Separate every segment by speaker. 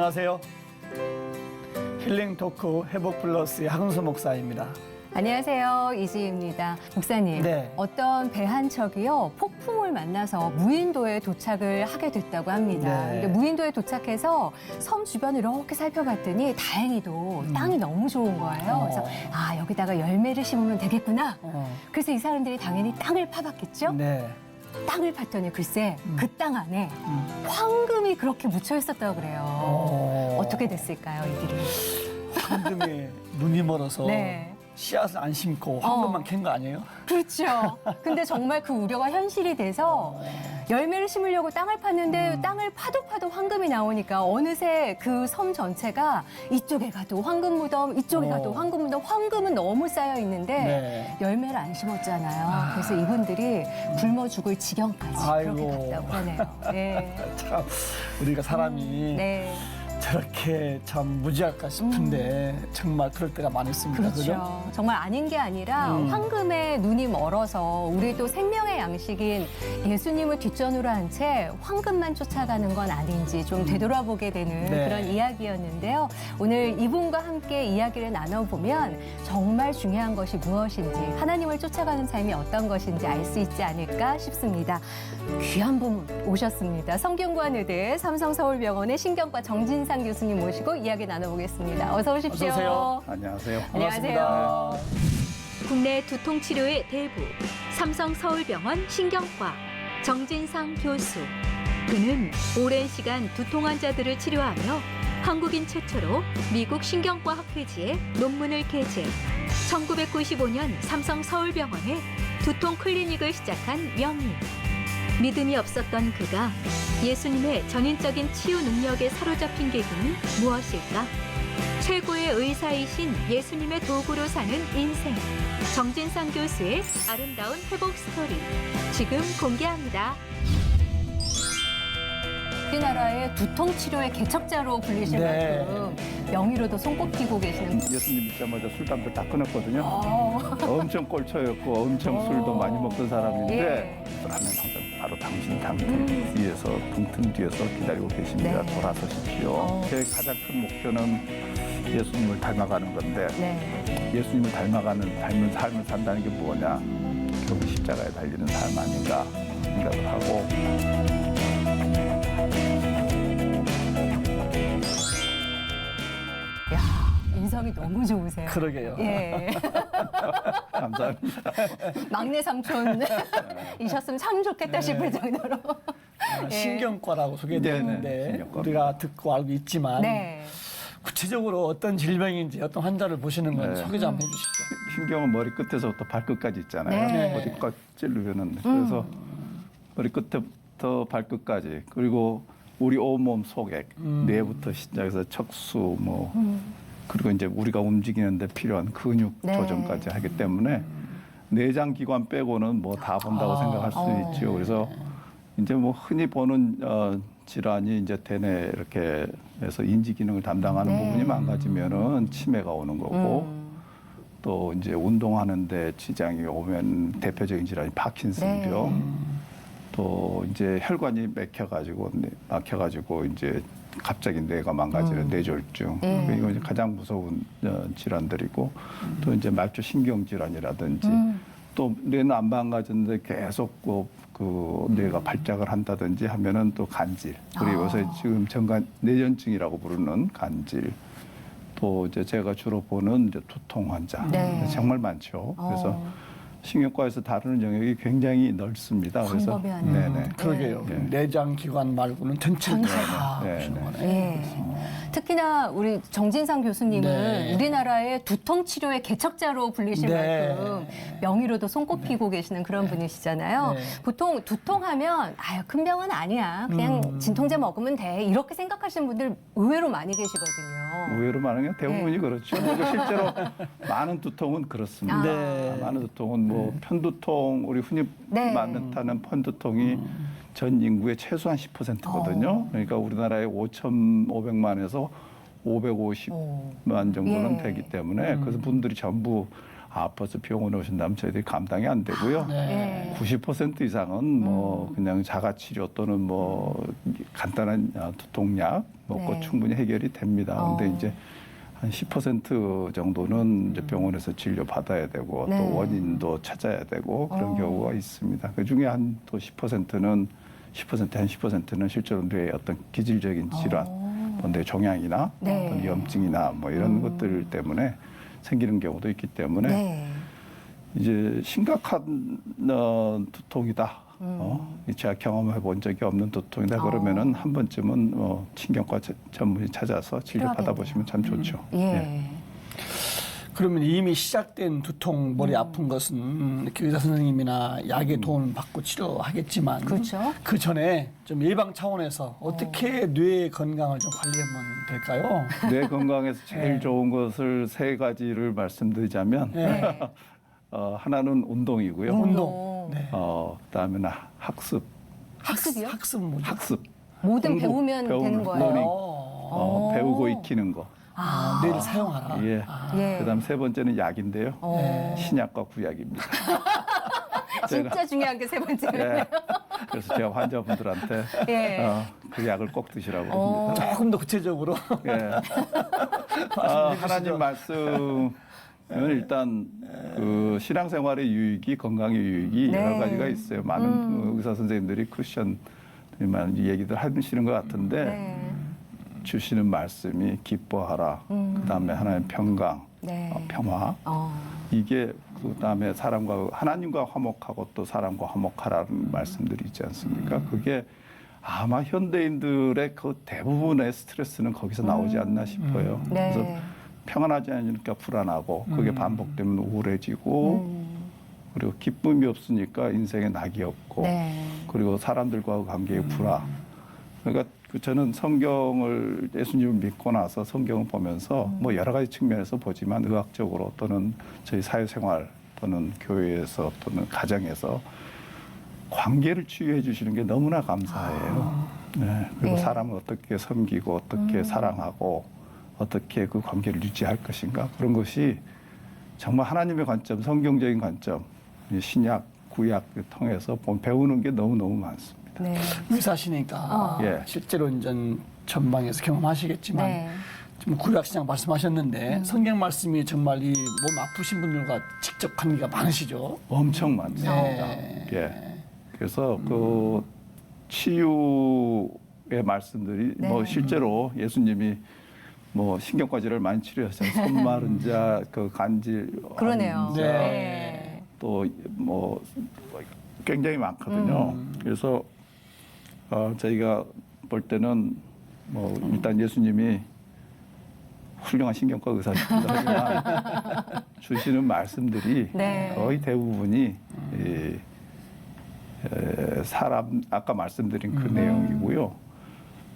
Speaker 1: 안녕하세요. 힐링 토크 회복 플러스의 하근수 목사입니다.
Speaker 2: 안녕하세요. 이지희입니다. 목사님,
Speaker 1: 네.
Speaker 2: 어떤 배 한 척이요 폭풍을 만나서 무인도에 도착을 하게 됐다고 합니다.
Speaker 1: 네.
Speaker 2: 근데 무인도에 도착해서 섬 주변을 이렇게 살펴봤더니 다행히도 땅이 너무 좋은 거예요. 그래서 여기다가 열매를 심으면 되겠구나. 그래서 이 사람들이 당연히 땅을 파봤겠죠?
Speaker 1: 네.
Speaker 2: 땅을 팠더니 글쎄 그 땅 안에 황금이 그렇게 묻혀 있었다고 그래요. 어떻게 됐을까요, 이들이?
Speaker 1: 황금이 눈이 멀어서
Speaker 2: 네.
Speaker 1: 씨앗을 안 심고 황금만 캔 거 아니에요?
Speaker 2: 그렇죠. 근데 정말 그 우려가 현실이 돼서 열매를 심으려고 땅을 팠는데 땅을 파도 황금이 나오니까 어느새 그 섬 전체가 이쪽에 가도 황금 무덤, 이쪽에 가도 황금 무덤, 황금은 너무 쌓여 있는데
Speaker 1: 네.
Speaker 2: 열매를 안 심었잖아요. 그래서 이분들이 굶어 죽을 지경까지
Speaker 1: 아이고.
Speaker 2: 그렇게 갔다고 하네요. 네.
Speaker 1: 참 우리가 사람이
Speaker 2: 네.
Speaker 1: 저렇게 참 무지할까 싶은데 정말 그럴 때가 많습니다. 그죠?
Speaker 2: 그렇죠. 정말 아닌 게 아니라 황금에 눈이 멀어서 우리도 생명의 양식인 예수님을 뒷전으로 한 채 황금만 쫓아가는 건 아닌지 좀 되돌아보게 되는
Speaker 1: 네.
Speaker 2: 그런 이야기였는데요. 오늘 이분과 함께 이야기를 나눠보면 정말 중요한 것이 무엇인지, 하나님을 쫓아가는 삶이 어떤 것인지 알 수 있지 않을까 싶습니다. 귀한 분 오셨습니다. 성균관의대 삼성서울병원의 신경과 정진상 교수님 모시고 이야기 나눠보겠습니다. 어서 오십시오.
Speaker 1: 어서 오세요.
Speaker 3: 안녕하세요.
Speaker 2: 안녕하세요.
Speaker 4: 국내 두통 치료의 대부 삼성서울병원 신경과 정진상 교수. 그는 오랜 시간 두통 환자들을 치료하며 한국인 최초로 미국 신경과 학회지에 논문을 게재. 1995년 삼성서울병원에 두통 클리닉을 시작한 명의. 믿음이 없었던 그가 예수님의 전인적인 치유 능력에 사로잡힌 계기는 무엇일까? 최고의 의사이신 예수님의 도구로 사는 인생. 정진상 교수의 아름다운 회복 스토리. 지금 공개합니다.
Speaker 2: 우리나라의 두통 치료의 개척자로 불리실
Speaker 1: 네.
Speaker 2: 만큼 명의로도 손꼽히고 계시는
Speaker 3: 예수님 믿자마자 술, 담배 다 끊었거든요.
Speaker 2: 어.
Speaker 3: 엄청 꼴초였고 엄청 술도 많이 먹던 사람인데
Speaker 2: 예.
Speaker 3: 하면 항상 바로 당신 담배 뒤에서 등등 뒤에서 기다리고 계십니다.
Speaker 2: 네.
Speaker 3: 돌아서십시오. 제 가장 큰 목표는 예수님을 닮아가는 건데
Speaker 2: 네.
Speaker 3: 예수님을 닮은 삶을 산다는 게 뭐냐? 결국 십자가에 달리는 삶 아닌가 생각을 하고
Speaker 2: 야, 인성이 너무 좋으세요.
Speaker 1: 그러게요.
Speaker 2: 예.
Speaker 3: 감사합니다.
Speaker 2: 막내 삼촌이셨으면 참 좋겠다 싶을 정도로. 예.
Speaker 1: 신경과라고 소개되었는데
Speaker 3: 네네, 신경과.
Speaker 1: 우리가 듣고 알고 있지만
Speaker 2: 네.
Speaker 1: 구체적으로 어떤 질병인지 어떤 환자를 보시는 건
Speaker 3: 네.
Speaker 1: 소개 좀 한번 해주시죠.
Speaker 3: 신경은 머리 끝에서부터 발끝까지 있잖아요.
Speaker 2: 네.
Speaker 3: 어디까지 찌르면은 그래서 머리 끝부터 발끝까지 그리고 우리 온몸 소액 뇌부터 시작해서 척수 뭐 그리고 이제 우리가 움직이는데 필요한 근육
Speaker 2: 네.
Speaker 3: 조정까지 하기 때문에 내장 기관 빼고는 뭐 다 본다고 생각할 수 있죠. 그래서 이제 뭐 흔히 보는 질환이 이제 대뇌 이렇게 해서 인지 기능을 담당하는
Speaker 2: 네.
Speaker 3: 부분이 망가지면은 치매가 오는 거고 또 이제 운동하는데 지장이 오면 대표적인 질환이 파킨슨병.
Speaker 2: 네.
Speaker 3: 또 이제 혈관이 막혀가지고 이제 갑자기 뇌가 망가지는 뇌졸중. 이거 이제 가장 무서운 질환들이고 또 이제 말초 신경 질환이라든지 또 뇌는 안 망가졌는데 계속 그 뇌가 발작을 한다든지 하면은 또 간질. 그리고 요새 지금 정간 뇌전증이라고 부르는 간질. 또 이제 제가 주로 보는 이제 두통 환자.
Speaker 2: 네.
Speaker 3: 정말 많죠. 그래서 신경과에서 다루는 영역이 굉장히 넓습니다. 그래서
Speaker 2: 광범위하네요.
Speaker 3: 네네.
Speaker 1: 그러게요.
Speaker 3: 네.
Speaker 1: 내장 기관 말고는 전체를 다
Speaker 3: 네,
Speaker 1: 보시는
Speaker 3: 네.
Speaker 1: 거네요.
Speaker 2: 예. 특히나 우리 정진상 교수님은
Speaker 1: 네.
Speaker 2: 우리나라의 두통 치료의 개척자로 불리실
Speaker 1: 네.
Speaker 2: 만큼 명의로도 손꼽히고 계시는 그런 분이시잖아요.
Speaker 1: 네.
Speaker 2: 보통 두통하면 큰 병은 아니야. 그냥 진통제 먹으면 돼. 이렇게 생각하시는 분들 의외로 많이 계시거든요.
Speaker 3: 의외로 많은 게 대부분이
Speaker 2: 네.
Speaker 3: 그렇죠. 그리고 실제로 많은 두통은 그렇습니다.
Speaker 1: 네.
Speaker 3: 많은 두통은 뭐 편두통, 우리 흔히
Speaker 2: 네.
Speaker 3: 만나는 편두통이 전 인구의 최소한 10%거든요. 그러니까 우리나라에 5,500만에서 550만 정도는
Speaker 2: 예.
Speaker 3: 되기 때문에 그래서 분들이 전부 아파서 병원에 오신다면 저희들이 감당이 안 되고요.
Speaker 2: 예.
Speaker 3: 90% 이상은 뭐 그냥 자가 치료 또는 뭐 간단한 두통약 먹고
Speaker 2: 네.
Speaker 3: 충분히 해결이 됩니다. 근데 이제 한 10% 정도는 이제 병원에서 진료 받아야 되고
Speaker 2: 네.
Speaker 3: 또 원인도 찾아야 되고 그런 경우가 있습니다. 그 중에 한 또 10%는 한 10%는 실제로 뇌의 어떤 기질적인 질환, 뭐 뇌 종양이나
Speaker 2: 네.
Speaker 3: 어떤 염증이나 뭐 이런 것들 때문에 생기는 경우도 있기 때문에
Speaker 2: 네.
Speaker 3: 이제 심각한 두통이다. 제가 경험해 본 적이 없는 두통이다. 그러면은 한 번쯤은 신경과 전문의 찾아서 진료 받아보시면 참 좋죠.
Speaker 2: 예.
Speaker 1: 그러면 이미 시작된 두통, 머리 아픈 것은 이렇게 의사 선생님이나 약의 도움을 받고 치료하겠지만
Speaker 2: 그렇죠.
Speaker 1: 그 전에 좀 예방 차원에서 어떻게 뇌 건강을 좀 관리하면 될까요?
Speaker 3: 뇌 건강에서 제일 좋은 것을 세 가지를 말씀드리자면
Speaker 1: 네.
Speaker 3: 하나는 운동이고요.
Speaker 1: 운동. 네.
Speaker 3: 그다음에는 학습.
Speaker 2: 학습이요?
Speaker 1: 학습은 뭐죠?
Speaker 3: 학습.
Speaker 2: 뭐든
Speaker 3: 공부,
Speaker 2: 배우면
Speaker 3: 배우는
Speaker 2: 되는 거예요.
Speaker 3: 러닝. 배우고 익히는 거.
Speaker 1: 뇌를 사용하라.
Speaker 3: 예.
Speaker 2: 예.
Speaker 3: 그다음 세 번째는 약인데요. 신약과 구약입니다.
Speaker 2: 진짜 중요한 게 세 번째는.
Speaker 3: 예. 그래서 제가 환자분들한테
Speaker 2: 예.
Speaker 3: 그 약을 꼭 드시라고 합니다.
Speaker 1: 조금 더 구체적으로.
Speaker 3: 예. 하나님 말씀은 일단 그 신앙생활의 유익이 건강의 유익이
Speaker 2: 네.
Speaker 3: 여러 가지가 있어요. 많은 의사 선생님들이 크리스천들만 얘기들 하시는 것 같은데
Speaker 2: 네.
Speaker 3: 주시는 말씀이 기뻐하라. 그다음에 하나님 평강,
Speaker 2: 네.
Speaker 3: 평화. 이게 그다음에 사람과 하나님과 화목하고 또 사람과 화목하라는 말씀들이 있지 않습니까? 그게 아마 현대인들의 그 대부분의 스트레스는 거기서 나오지 않나 싶어요.
Speaker 2: 네.
Speaker 3: 그래서 평안하지 않으니까 불안하고 그게 반복되면 우울해지고 그리고 기쁨이 없으니까 인생에 낙이 없고
Speaker 2: 네.
Speaker 3: 그리고 사람들과의 관계에 불화. 그러니까 저는 성경을 예수님을 믿고 나서 성경을 보면서 뭐 여러 가지 측면에서 보지만 의학적으로 또는 저희 사회생활 또는 교회에서 또는 가정에서 관계를 치유해 주시는 게 너무나 감사해요. 네. 그리고
Speaker 2: 네.
Speaker 3: 사람을 어떻게 섬기고 어떻게 사랑하고 어떻게 그 관계를 유지할 것인가 그런 것이 정말 하나님의 관점, 성경적인 관점, 신약, 구약을 통해서 배우는 게 너무너무 많습니다.
Speaker 2: 네.
Speaker 1: 의사시니까
Speaker 3: 예.
Speaker 1: 실제로 이제 전방에서 경험하시겠지만
Speaker 2: 네.
Speaker 1: 지금 구약신약 말씀하셨는데 성경 말씀이 정말 이 몸 아프신 분들과 직접 관계가 많으시죠.
Speaker 3: 엄청 많습니다.
Speaker 1: 네.
Speaker 3: 예. 그래서 그 치유의 말씀들이
Speaker 2: 네.
Speaker 3: 뭐 실제로 예수님이 뭐 신경과질을 많이 치료하셨어요. 손 마른 자, 그 간질,
Speaker 2: 그러네요.
Speaker 3: 환자,
Speaker 2: 네.
Speaker 3: 또 뭐 굉장히 많거든요. 그래서 저희가 볼 때는 뭐 일단 예수님이 훌륭한 신경과 의사시긴 하지만 주시는 말씀들이
Speaker 2: 네.
Speaker 3: 거의 대부분이 사람 아까 말씀드린 그 내용이고요.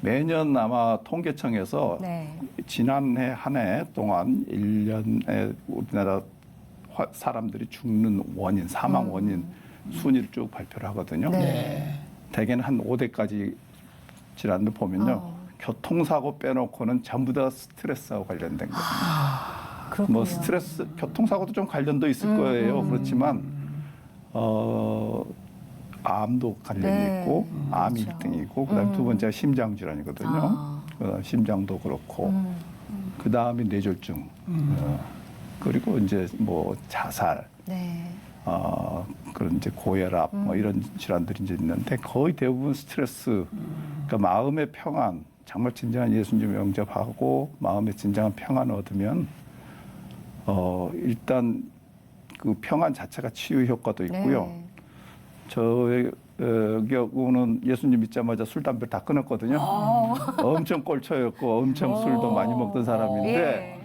Speaker 3: 매년 아마 통계청에서
Speaker 2: 네.
Speaker 3: 지난해 한 해 동안 1년에 우리나라 사람들이 죽는 원인, 사망 원인 순위를 쭉 발표를 하거든요.
Speaker 2: 네.
Speaker 3: 대개는 한 5대까지 질환을 보면요. 교통사고 빼놓고는 전부 다 스트레스하고 관련된 거예요.
Speaker 2: 그렇군요.
Speaker 3: 뭐 스트레스, 교통사고도 좀 관련도 있을 거예요. 그렇지만 암도 관련이
Speaker 2: 네.
Speaker 3: 있고 암이
Speaker 2: 그렇죠.
Speaker 3: 1등이고 그다음에 두 번째가 심장 질환이거든요. 그다음 심장도 그렇고 그다음에 뇌졸중 그리고 이제 뭐 자살
Speaker 2: 네.
Speaker 3: 그런 이제 고혈압 뭐 이런 질환들이 이제 있는데 거의 대부분 스트레스 그러니까 마음의 평안 정말 진정한 예수님 영접하고 마음의 진정한 평안을 얻으면 일단 그 평안 자체가 치유 효과도 있고요.
Speaker 2: 네.
Speaker 3: 저의 경우는 예수님 믿자마자 술 담배 다 끊었거든요. 엄청 꼴초였고 엄청 술도 많이 먹던 사람인데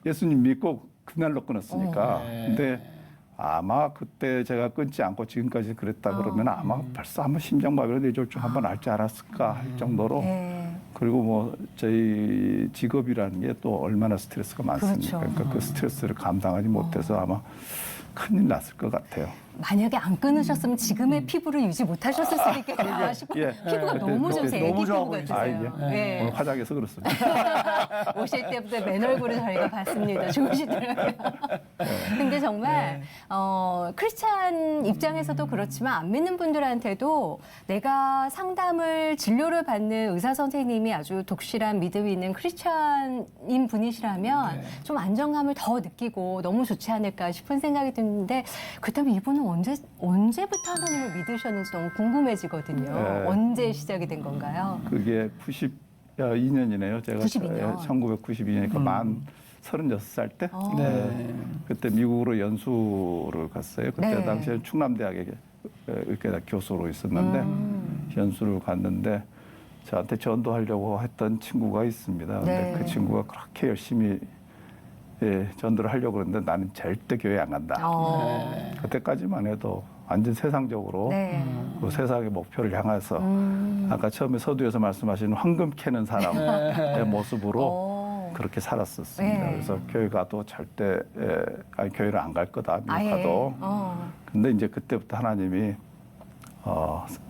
Speaker 3: 예수님 믿고 그날로 끊었으니까. 근데 아마 그때 제가 끊지 않고 지금까지 그랬다 그러면 아마 벌써 한번 심장마비로 뇌졸중 한번 앓지 않았을까 할 정도로
Speaker 2: 네.
Speaker 3: 그리고 뭐 저희 직업이라는 게 또 얼마나 스트레스가 많습니까?
Speaker 2: 그렇죠.
Speaker 3: 그러니까 그 스트레스를 감당하지 못해서 아마 큰일 났을 것 같아요.
Speaker 2: 만약에 안 끊으셨으면 지금의 피부를 유지 못하셨을 수도 있겠다 싶어요.
Speaker 3: 예.
Speaker 2: 피부가
Speaker 3: 그때
Speaker 2: 너무 좋으세요. 애기
Speaker 1: 너무 좋아
Speaker 2: 피부
Speaker 1: 보이세요.
Speaker 2: 같으세요.
Speaker 3: 아,
Speaker 2: 예.
Speaker 3: 오늘 화장해서 그렇습니다.
Speaker 2: 오실 때부터 맨 얼굴을 저희가 봤습니다. 좋으시더라고요. 근데 정말 크리스찬 입장에서도 그렇지만 안 믿는 분들한테도 내가 상담을 진료를 받는 의사 선생님이 아주 독실한 믿음이 있는 크리스찬인 분이시라면 좀 안정감을 더 느끼고 너무 좋지 않을까 싶은 생각이 드는데 그렇다면 이분은 언제부터 하나님을 믿으셨는지 너무 궁금해지거든요.
Speaker 3: 네.
Speaker 2: 언제 시작이 된 건가요?
Speaker 3: 그게 92년이네요. 제가
Speaker 2: 92년.
Speaker 3: 1992년이니까 만 36살 때
Speaker 1: 네.
Speaker 3: 그때 미국으로 연수를 갔어요. 그때
Speaker 2: 네.
Speaker 3: 당시에 충남대학에 의과대학 교수로 있었는데 연수를 갔는데 저한테 전도하려고 했던 친구가 있습니다. 근데
Speaker 2: 네.
Speaker 3: 그 친구가 그렇게 열심히 전도를 하려고 그러는데 나는 절대 교회 안 간다. 그때까지만 해도 완전 세상적으로
Speaker 2: 네.
Speaker 3: 그 세상의 목표를 향해서 아까 처음에 서두에서 말씀하신 황금 캐는 사람의 모습으로 그렇게 살았었습니다.
Speaker 2: 네.
Speaker 3: 그래서 교회 가도 절대 아니 교회를 안 갈 거다 미국
Speaker 2: 아예.
Speaker 3: 가도. 근데 이제 그때부터 하나님이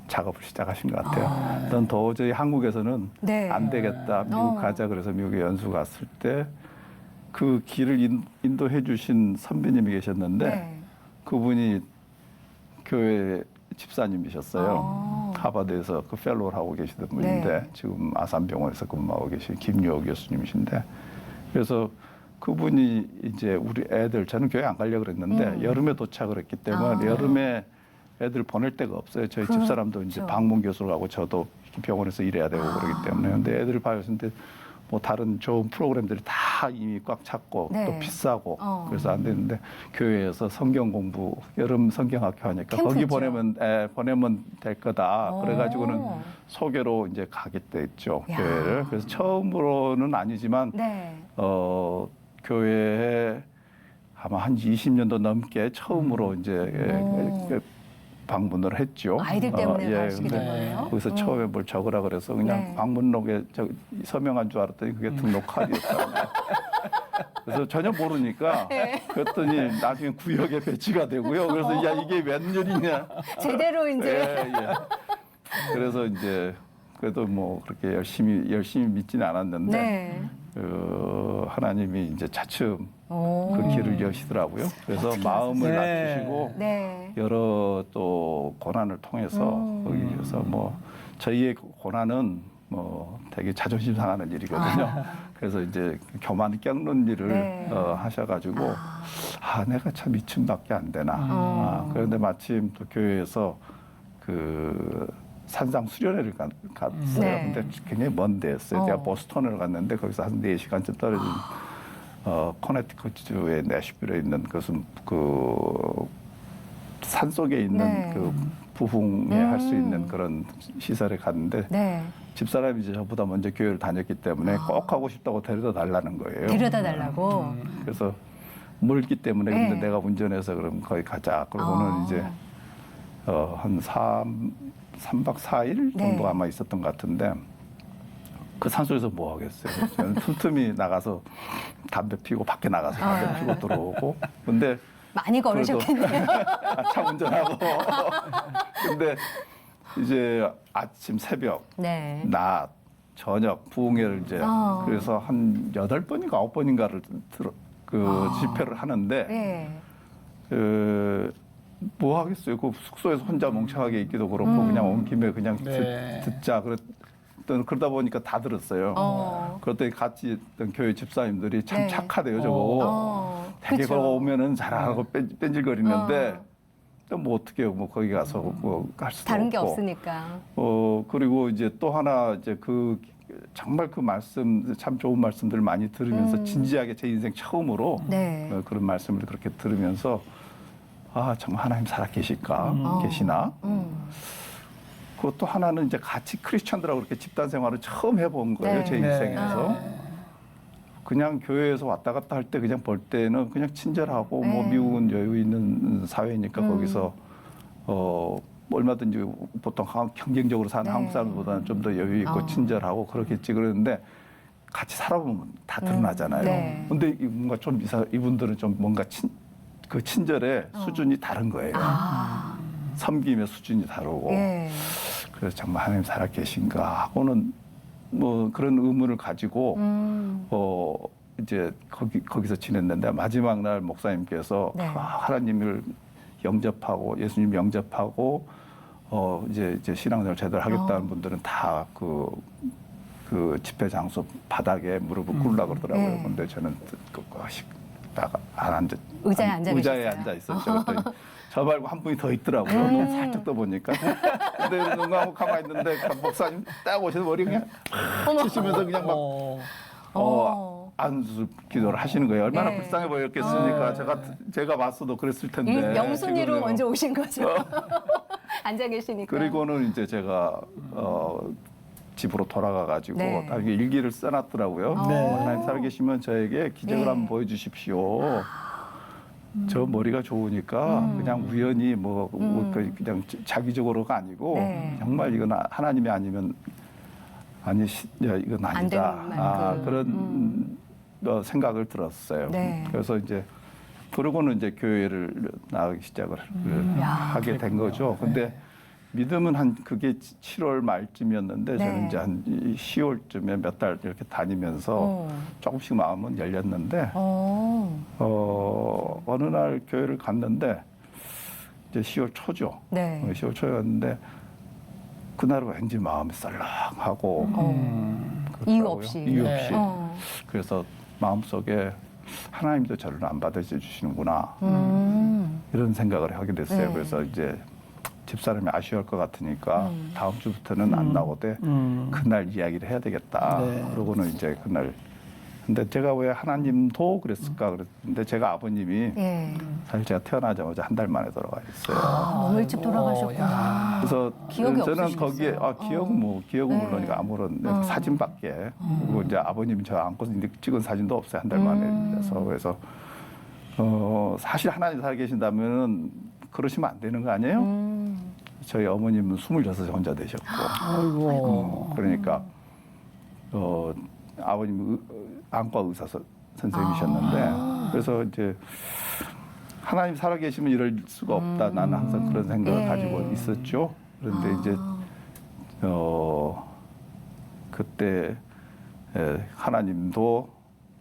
Speaker 3: 작업을 시작하신 것 같아요. 넌 도저히 한국에서는
Speaker 2: 네.
Speaker 3: 안 되겠다. 미국 가자. 그래서 미국에 연수 갔을 때 그 길을 인도해 주신 선배님이 계셨는데
Speaker 2: 네.
Speaker 3: 그분이 교회 집사님이셨어요. 하버드에서 그 펠로우를 하고 계시던 분인데
Speaker 2: 네.
Speaker 3: 지금 아산병원에서 근무하고 계신 김유호 교수님이신데 그래서 그분이 이제 우리 애들 저는 교회 안 가려고 그랬는데 여름에 도착을 했기 때문에 여름에 애들 보낼 데가 없어요. 저희 집사람도 이제 방문 교수를 하고 저도 병원에서 일해야 되고 그러기 때문에 근데 애들을 봐요. 근데 뭐 다른 좋은 프로그램들이 다 이미 꽉 찼고
Speaker 2: 네.
Speaker 3: 또 비싸고 그래서 안 되는데 교회에서 성경 공부 여름 성경학교 하니까
Speaker 2: 캠프
Speaker 3: 거기
Speaker 2: 있죠.
Speaker 3: 보내면 될 거다. 그래가지고는 소개로 이제 가게 됐죠.
Speaker 2: 야.
Speaker 3: 교회를. 그래서 처음으로는 아니지만
Speaker 2: 네.
Speaker 3: 교회에 아마 한 20년도 넘게 처음으로 이제 방문을 했죠.
Speaker 2: 아이들 때문에 가시게 된
Speaker 3: 근데
Speaker 2: 거예요?
Speaker 3: 거기서 처음에 뭘 적으라 그래서 그냥
Speaker 2: 네.
Speaker 3: 방문록에 서명한 줄 알았더니 그게 등록 카드였다고. 그래서 전혀 모르니까 그랬더니 나중에 구역에 배치가 되고요. 그래서 야 이게 웬일이냐.
Speaker 2: 제대로 이제
Speaker 3: 예. 그래서 이제 그래도 뭐 그렇게 열심히 믿지는 않았는데
Speaker 2: 네.
Speaker 3: 하나님이 이제 차츰 그 길을 여시더라고요. 그래서 마음을 낮추시고
Speaker 2: 네.
Speaker 3: 여러 또 고난을 통해서 거기서 뭐 저희의 고난은 뭐 되게 자존심 상하는 일이거든요. 그래서 이제 교만 꺾는 일을
Speaker 2: 네.
Speaker 3: 하셔가지고 내가 참 미침밖에 안 되나. 그런데 마침 또 교회에서 그 산상 수련회를 갔어요.
Speaker 2: 네.
Speaker 3: 근데 굉장히 먼 데였어요. 제가 보스턴을 갔는데 거기서 한 4시간쯤 떨어진 코네티컷주의 내슈빌에 있는 그것은 그 산속에 있는
Speaker 2: 네.
Speaker 3: 그 부흥에 할 수 있는 그런 시설에 갔는데
Speaker 2: 네.
Speaker 3: 집사람이 이제 저보다 먼저 교회를 다녔기 때문에 꼭 하고 싶다고 데려다 달라는 거예요.
Speaker 2: 데려다 달라고.
Speaker 3: 그래서 멀기 때문에
Speaker 2: 네.
Speaker 3: 근데 내가 운전해서 그럼 거기 가자. 그러고는 이제 한 3박 4일
Speaker 2: 네.
Speaker 3: 정도 아마 있었던 것 같은데 그 산속에서 뭐 하겠어요. 저는 틈틈이 나가서 담배 피고 밖에 나가서 담배 피고 들어오고 근데
Speaker 2: 많이 걸으셨겠네요.
Speaker 3: 차 운전하고 근데 이제 아침 새벽
Speaker 2: 네.
Speaker 3: 낮 저녁 부흥회를 이제 그래서 한 8번인가 9번인가를 집회를 하는데
Speaker 2: 네.
Speaker 3: 뭐 하겠어요. 그 숙소에서 혼자 멍청하게 있기도 그렇고 그냥 온 김에 그냥
Speaker 1: 네.
Speaker 3: 듣자 그러다 보니까 다 들었어요. 그랬더니 같이 있던 교회 집사님들이 참
Speaker 2: 네.
Speaker 3: 착하대요. 저보고 되게
Speaker 2: 그쵸.
Speaker 3: 그거 오면은 잘하고 뺀질거리는데 또 뭐 어떻게 해요. 뭐 거기 가서 뭐 할 수도
Speaker 2: 다른
Speaker 3: 없고.
Speaker 2: 게 없으니까.
Speaker 3: 그리고 이제 또 하나 이제 그 정말 그 말씀 참 좋은 말씀들 많이 들으면서 진지하게 제 인생 처음으로
Speaker 2: 네.
Speaker 3: 그런 말씀을 그렇게 들으면서 정말 하나님 살아 계시나? 그것도 하나는 이제 같이 크리스천들하고 그렇게 집단 생활을 처음 해본 거예요.
Speaker 2: 네.
Speaker 3: 제 인생에서. 그냥 교회에서 왔다 갔다 할 때 그냥 볼 때는 그냥 친절하고 뭐 미국은 여유 있는 사회니까 거기서 얼마든지 보통 경쟁적으로 사는
Speaker 2: 네.
Speaker 3: 한국 사람들보다는 좀 더 여유 있고 친절하고 그렇겠지 그러는데 같이 살아보면 다 드러나잖아요.
Speaker 2: 네.
Speaker 3: 근데 뭔가 좀 이분들은 좀 뭔가 그 친절의 수준이 다른 거예요. 섬김의 수준이 다르고.
Speaker 2: 예.
Speaker 3: 그래서 정말 하나님 살아 계신가 하고는 뭐 그런 의문을 가지고 이제 거기서 지냈는데 마지막 날 목사님께서
Speaker 2: 네.
Speaker 3: 하나님을 영접하고 예수님 영접하고 이제 신앙생활 제대로 하겠다는 분들은 다 그 집회 장소 바닥에 무릎을 꿇으려고 그러더라고요.
Speaker 2: 네.
Speaker 3: 근데 저는 다가 안 앉아
Speaker 2: 의자에 앉아
Speaker 3: 의자에
Speaker 2: 계셨어요?
Speaker 3: 앉아 있었죠. 그랬더니 저 말고 한 분이 더 있더라고요. 살짝 떠보니까. 근데 눈 감고 가만히 있는데 목사님 딱 오셔서 머리 그냥 치시면서 그냥 막 안수 기도를 하시는 거예요. 얼마나
Speaker 2: 네.
Speaker 3: 불쌍해 보였겠습니까? 제가 봤어도 그랬을 텐데.
Speaker 2: 영순위로
Speaker 3: 지금은.
Speaker 2: 먼저 오신 거죠. 앉아 계시니까.
Speaker 3: 그리고는 이제 제가 집으로 돌아가 가지고
Speaker 2: 네.
Speaker 3: 다 일기를 써놨더라고요.
Speaker 1: 네.
Speaker 3: 하나님 살아계시면 저에게 기적을
Speaker 2: 네.
Speaker 3: 한번 보여주십시오. 저 머리가 좋으니까 그냥 우연히 그냥 자기적으로가 아니고
Speaker 2: 네.
Speaker 3: 정말 이건 하나님이 아니면 이건
Speaker 2: 안
Speaker 3: 아니다.
Speaker 2: 되는 만큼.
Speaker 3: 그런 생각을 들었어요.
Speaker 2: 네.
Speaker 3: 그래서 이제 그러고는 이제 교회를 나가기 시작을 하게 된 거죠. 근데 믿음은 그게 7월 말쯤이었는데
Speaker 2: 네.
Speaker 3: 저는 이제 한 10월쯤에 몇 달 이렇게 다니면서 조금씩 마음은 열렸는데 어느 날 교회를 갔는데 이제 10월 초죠.
Speaker 2: 네.
Speaker 3: 10월 초였는데 그날은 왠지 마음이 썰렁하고
Speaker 2: 이유
Speaker 3: 그렇더라고요.
Speaker 2: 없이.
Speaker 3: 이유
Speaker 1: 네.
Speaker 3: 없이. 그래서 마음속에 하나님도 저를 안 받아주시는구나 이런 생각을 하게 됐어요.
Speaker 2: 네.
Speaker 3: 그래서 이제 집사람이 아쉬워할 것 같으니까 다음 주부터는 안 나오되 그날 이야기를 해야 되겠다.
Speaker 1: 네.
Speaker 3: 그러고는 이제 그날. 근데 제가 왜 하나님도 그랬을까 그랬는데 제가 아버님이
Speaker 2: 예.
Speaker 3: 사실 제가 태어나자마자 한 달 만에 돌아가셨어요.
Speaker 2: 너무 일찍 돌아가셨구나.
Speaker 3: 그래서
Speaker 2: 기억이
Speaker 3: 저는
Speaker 2: 없으시겠어요.
Speaker 3: 거기에 기억은
Speaker 2: 네.
Speaker 3: 물론이고 아무런 사진밖에 그리고 이제 아버님이 저 안고 찍은 사진도 없어요. 한 달 만에라서 그래서 사실 하나님 살아 계신다면은 그러시면 안 되는 거 아니에요? 저희 어머님은 26 혼자 되셨고
Speaker 1: 아이고.
Speaker 3: 그러니까 아버님 안과 의사 선생님이셨는데 그래서 이제 하나님 살아 계시면 이럴 수가 없다. 나는 항상 그런 생각을
Speaker 2: 예.
Speaker 3: 가지고 있었죠. 그런데 이제 그때 하나님도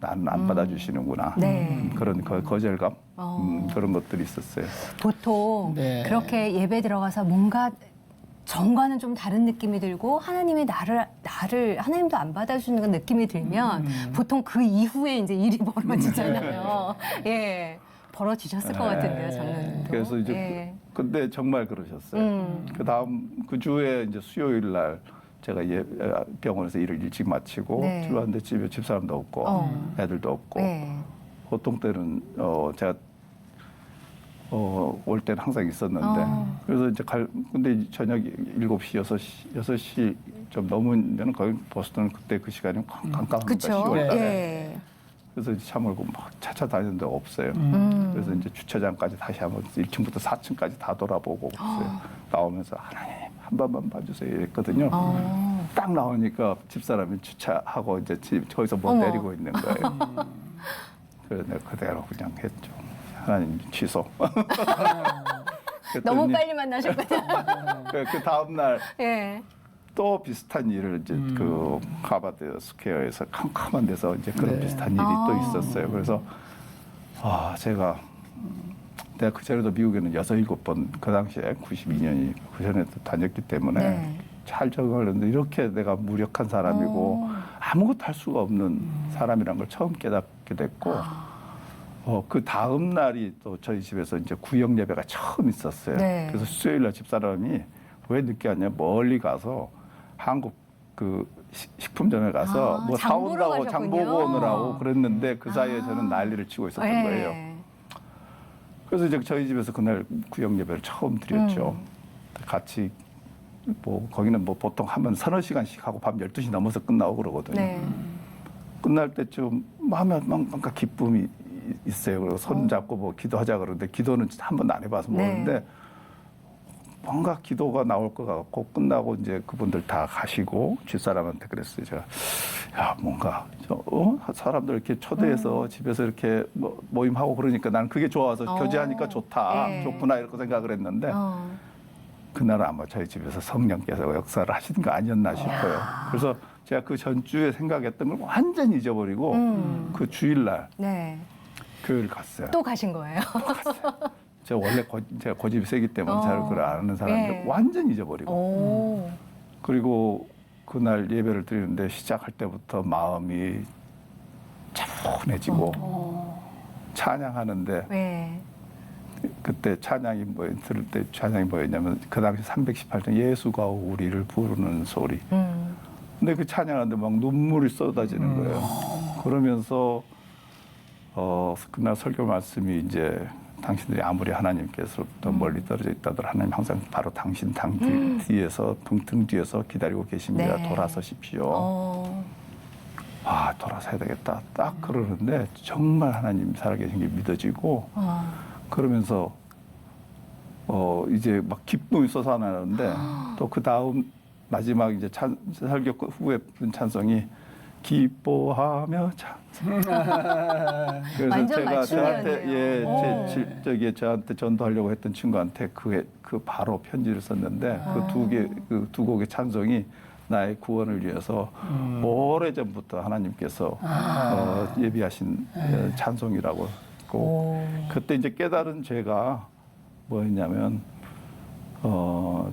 Speaker 3: 나는 안 받아주시는구나.
Speaker 2: 네.
Speaker 3: 그런 거절감 그런 것들이 있었어요.
Speaker 2: 보통
Speaker 1: 네.
Speaker 2: 그렇게 예배 들어가서 뭔가 전과는 좀 다른 느낌이 들고 하나님이 나를 하나님도 안 받아주는 느낌이 들면 보통 그 이후에 이제 일이 벌어지잖아요. 예. 벌어지셨을 것 같은데요, 장로님도.
Speaker 3: 그래서 이제
Speaker 2: 예.
Speaker 3: 근데 정말 그러셨어요. 그 주에 이제 수요일 날 제가 병원에서 일을 일찍 마치고
Speaker 2: 네.
Speaker 3: 집에 왔는데 집에 집사람도 없고 애들도 없고
Speaker 2: 네.
Speaker 3: 보통 때는 제가 올 때는 항상 있었는데 그래서 이제 근데 저녁 7시, 6시 좀 넘으면 거기 보스턴은 그때 그 시간이 깜깜합니다.
Speaker 2: 그쵸.
Speaker 3: 10월 달에.
Speaker 2: 예.
Speaker 3: 그래서 이제 차 몰고 막 찾아다니는데 없어요. 그래서 이제 주차장까지 다시 한번 1층부터 4층까지 다 돌아보고 없어요. 나오면서 하나님 한 번만 봐주세요 이랬거든요. 딱 나오니까 집사람이 주차하고 이제 거기서 뭐
Speaker 2: 어머.
Speaker 3: 내리고 있는 거예요. 그래서 내가 그대로 그냥 했죠. 하나님 취소.
Speaker 2: 너무
Speaker 3: 그랬더니
Speaker 2: 빨리 만나셨구나.
Speaker 3: 그 다음 날
Speaker 2: 예.
Speaker 3: 또 비슷한 일을 이제 그 하버드 스퀘어에서 캄캄한 데서 이제 그런 비슷한 일이 또 있었어요. 그래서 제가 내가 그 전에도 미국에는 6, 7번 그 당시에 92년이 그 전에도 다녔기 때문에
Speaker 2: 네.
Speaker 3: 잘 적응을 했는데 이렇게 내가 무력한 사람이고 아무것도 할 수가 없는 사람이란 걸 처음 깨닫게 됐고 그 다음 날이 또 저희 집에서 이제 구역 예배가 처음 있었어요.
Speaker 2: 네.
Speaker 3: 그래서 수요일 날 집사람이 왜 늦게 왔냐 멀리 가서 한국 그 식품점에 가서 뭐
Speaker 2: 장 보러
Speaker 3: 사온다고 장
Speaker 2: 가셨군요.
Speaker 3: 보고 오느라고 그랬는데 그 사이에 저는 난리를 치고 있었던
Speaker 2: 예.
Speaker 3: 거예요. 그래서 이제 저희 집에서 그날 구역 예배를 처음 드렸죠. 같이 뭐 거기는 뭐 보통 하면 서너 시간씩 하고 밤 12시 넘어서 끝나고 그러거든요.
Speaker 2: 네.
Speaker 3: 끝날 때쯤 마음에 뭔가 기쁨이 있어요. 그리고 손 잡고 뭐 기도하자 그러는데 기도는 한 번도 안 해봐서
Speaker 2: 네.
Speaker 3: 모르는데 뭔가 기도가 나올 것 같고 끝나고 이제 그분들 다 가시고 집사람한테 그랬어요. 제가 야 뭔가 사람들 이렇게 초대해서 집에서 이렇게 모임하고 그러니까 나는 그게 좋아서 교제하니까 좋다,
Speaker 2: 네.
Speaker 3: 좋구나 이렇게 생각을 했는데 그날은 아마 저희 집에서 성령께서 역사를 하시는 거 아니었나 싶어요. 그래서 제가 그 전주에 생각했던 걸 완전히 잊어버리고 그 주일날
Speaker 2: 네.
Speaker 3: 교회를 갔어요.
Speaker 2: 또 가신 거예요?
Speaker 3: 제가 원래 제가 고집이 세기 때문에 잘 그걸 아는 사람인데
Speaker 2: 네.
Speaker 3: 완전히 잊어버리고
Speaker 2: 오.
Speaker 3: 그리고 그날 예배를 드리는데 시작할 때부터 마음이 차분해지고 찬양하는데
Speaker 2: 네.
Speaker 3: 그때 찬양이 들을 때 찬양이 뭐였냐면 그 당시 318장 예수가 우리를 부르는 소리. 근데 그 찬양하는데 막 눈물이 쏟아지는 거예요. 그러면서 그날 설교 말씀이 이제 당신들이 아무리 하나님께서부터 멀리 떨어져 있다들 하나님 항상 바로 당신 뒤에서 등 뒤에서 기다리고 계십니다.
Speaker 2: 네.
Speaker 3: 돌아서십시오. 아 돌아서야 되겠다. 딱 그러는데 정말 하나님 살아계신 게 믿어지고 그러면서 이제 막 기쁨이 솟아나는데 또 그 다음 마지막 이제 설교 후에 부른 찬송이 기뻐하며 그래서
Speaker 2: 완전
Speaker 3: 제가
Speaker 2: 맞춤이었네요.
Speaker 3: 저한테 저한테 전도하려고 했던 친구한테 그 바로 편지를 썼는데 그 두 곡의 찬송이 나의 구원을 위해서 오래전부터 하나님께서 예비하신 찬송이라고 했고 그때 이제 깨달은 죄가 뭐였냐면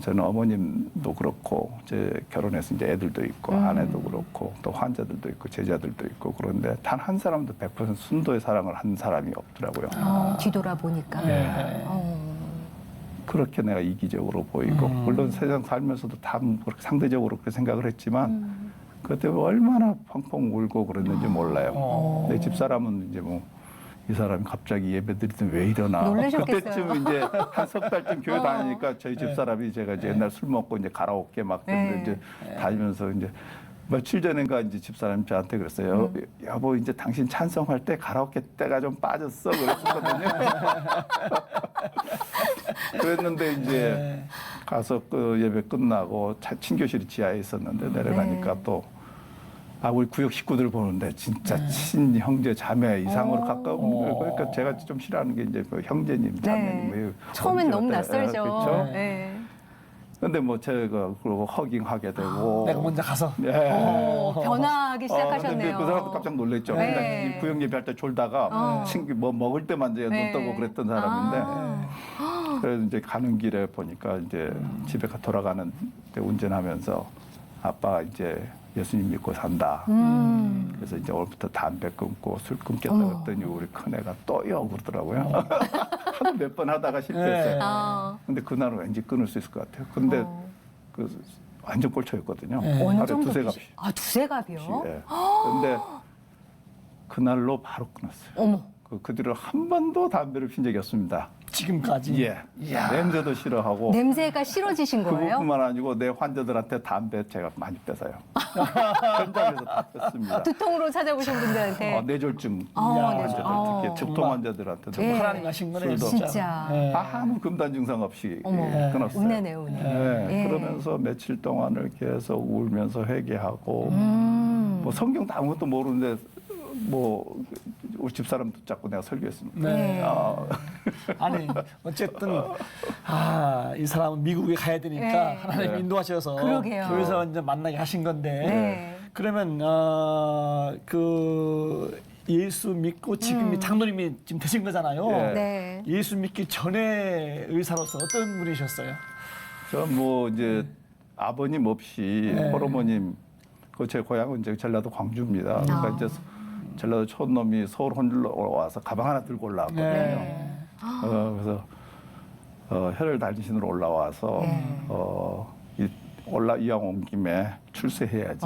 Speaker 3: 저는 어머님도 그렇고 제 결혼해서 이제 애들도 있고 아내도 그렇고 또 환자들도 있고 제자들도 있고 그런데 단 한 사람도 100% 순도의 사랑을 한 사람이 없더라고요.
Speaker 2: 뒤돌아보니까.
Speaker 1: 네.
Speaker 3: 그렇게 내가 이기적으로 보이고 물론 세상 살면서도 다 그렇게 상대적으로 그렇게 생각을 했지만 그때 얼마나 펑펑 울고 그랬는지 몰라요. 내 집사람은 이제 뭐 이 사람이 갑자기 예배 드릴 때 왜 이러나.
Speaker 2: 놀라셨겠어요.
Speaker 3: 그때쯤 이제 한 석 달쯤 교회 다니니까 저희 집사람이 제가 이제 옛날 술 먹고 이제 가라오케 막 이제 다니면서 이제 며칠 전인가 이제 집사람이 저한테 그랬어요. 여보 이제 당신 찬송할 때 가라오케 때가 좀 빠졌어 그랬거든요. 그랬는데 이제 가서 그 예배 끝나고 친교실이 지하에 있었는데 내려가니까 또 우리 구역 식구들 보는데 진짜 친형제 자매 이상으로 가까운 그러니까 제가 좀 싫어하는 게 이제 그 형제님 자매님
Speaker 2: 처음엔 너무 낯설죠.
Speaker 3: 그렇죠.
Speaker 2: 네.
Speaker 3: 근데 뭐 제가 그러고 허깅하게 되고
Speaker 1: 내가 먼저 가서
Speaker 2: 변화하기 시작하셨네요.
Speaker 3: 근데 그 사람도 깜짝 놀랐죠.
Speaker 2: 네.
Speaker 3: 그러니까 구역 예배할 때 졸다가 뭐 먹을 때만 이제 눈 뜨고 그랬던 사람인데 그래서 이제 가는 길에 보니까 이제 집에 돌아가는 때 운전하면서 아빠 이제 예수님 믿고 산다. 그래서 이제 오늘부터 담배 끊고 술 끊겠다 그랬더니 우리 큰애가 또요 그러더라고요. 하도 몇 번 하다가 실패했어요. 근데 그날은 왠지 끊을 수 있을 것 같아요. 근데 그 완전 꼴초였거든요.
Speaker 2: 어느
Speaker 3: 하루에
Speaker 2: 정도
Speaker 3: 두세 값이.
Speaker 2: 두세 값이요?
Speaker 3: 예. 근데 그날로 바로 끊었어요.
Speaker 2: 어머.
Speaker 3: 그 뒤로 한 번도 담배를 핀 적이 없습니다.
Speaker 1: 지금까지.
Speaker 3: 예. 냄새도 싫어하고.
Speaker 2: 냄새가 싫어지신 거예요?
Speaker 3: 그뿐만 아니고 내 환자들한테 담배 제가 많이 뺏어요. 현장에서 다 뺐습니다.
Speaker 2: 두통으로 찾아보신 분들한테.
Speaker 3: 뇌졸중
Speaker 2: 뇌졸중.
Speaker 3: 환자들, 특히
Speaker 1: 정말.
Speaker 3: 특통 환자들한테도
Speaker 2: 예.
Speaker 1: 하나님 하신 거네요,
Speaker 3: 술도
Speaker 2: 진짜.
Speaker 1: 예.
Speaker 3: 아무 금단 증상 없이
Speaker 2: 어머.
Speaker 3: 끊었어요.
Speaker 2: 은혜네, 은혜.
Speaker 3: 예.
Speaker 2: 예.
Speaker 3: 그러면서 며칠 동안을 계속 울면서 회개하고 뭐 성경도 아무것도 모르는데 뭐 우리 집사람 붙잡고 내가 설교했습니다.
Speaker 1: 네.
Speaker 2: 네.
Speaker 1: 아니 어쨌든 이 사람은 미국에 가야 되니까
Speaker 2: 네.
Speaker 1: 하나님 인도하셔서
Speaker 2: 그러게요.
Speaker 1: 교회에서 이제 만나게 하신 건데
Speaker 2: 네.
Speaker 1: 그러면 그 예수 믿고 지금 장로님이 지금 되신 거잖아요.
Speaker 3: 예.
Speaker 2: 네.
Speaker 1: 예수 믿기 전에 의사로서 어떤 분이셨어요?
Speaker 3: 전 뭐 이제 아버님 없이 호르모님 제 고향은 이제 전라도 광주입니다. 그러니까 이제 전라도 촌놈이 서울 혼자 와서 가방 하나 들고 올라왔거든요.
Speaker 1: 네.
Speaker 3: 그래서 혈혈 단신으로 올라와서 이왕 온 김에 출세해야지.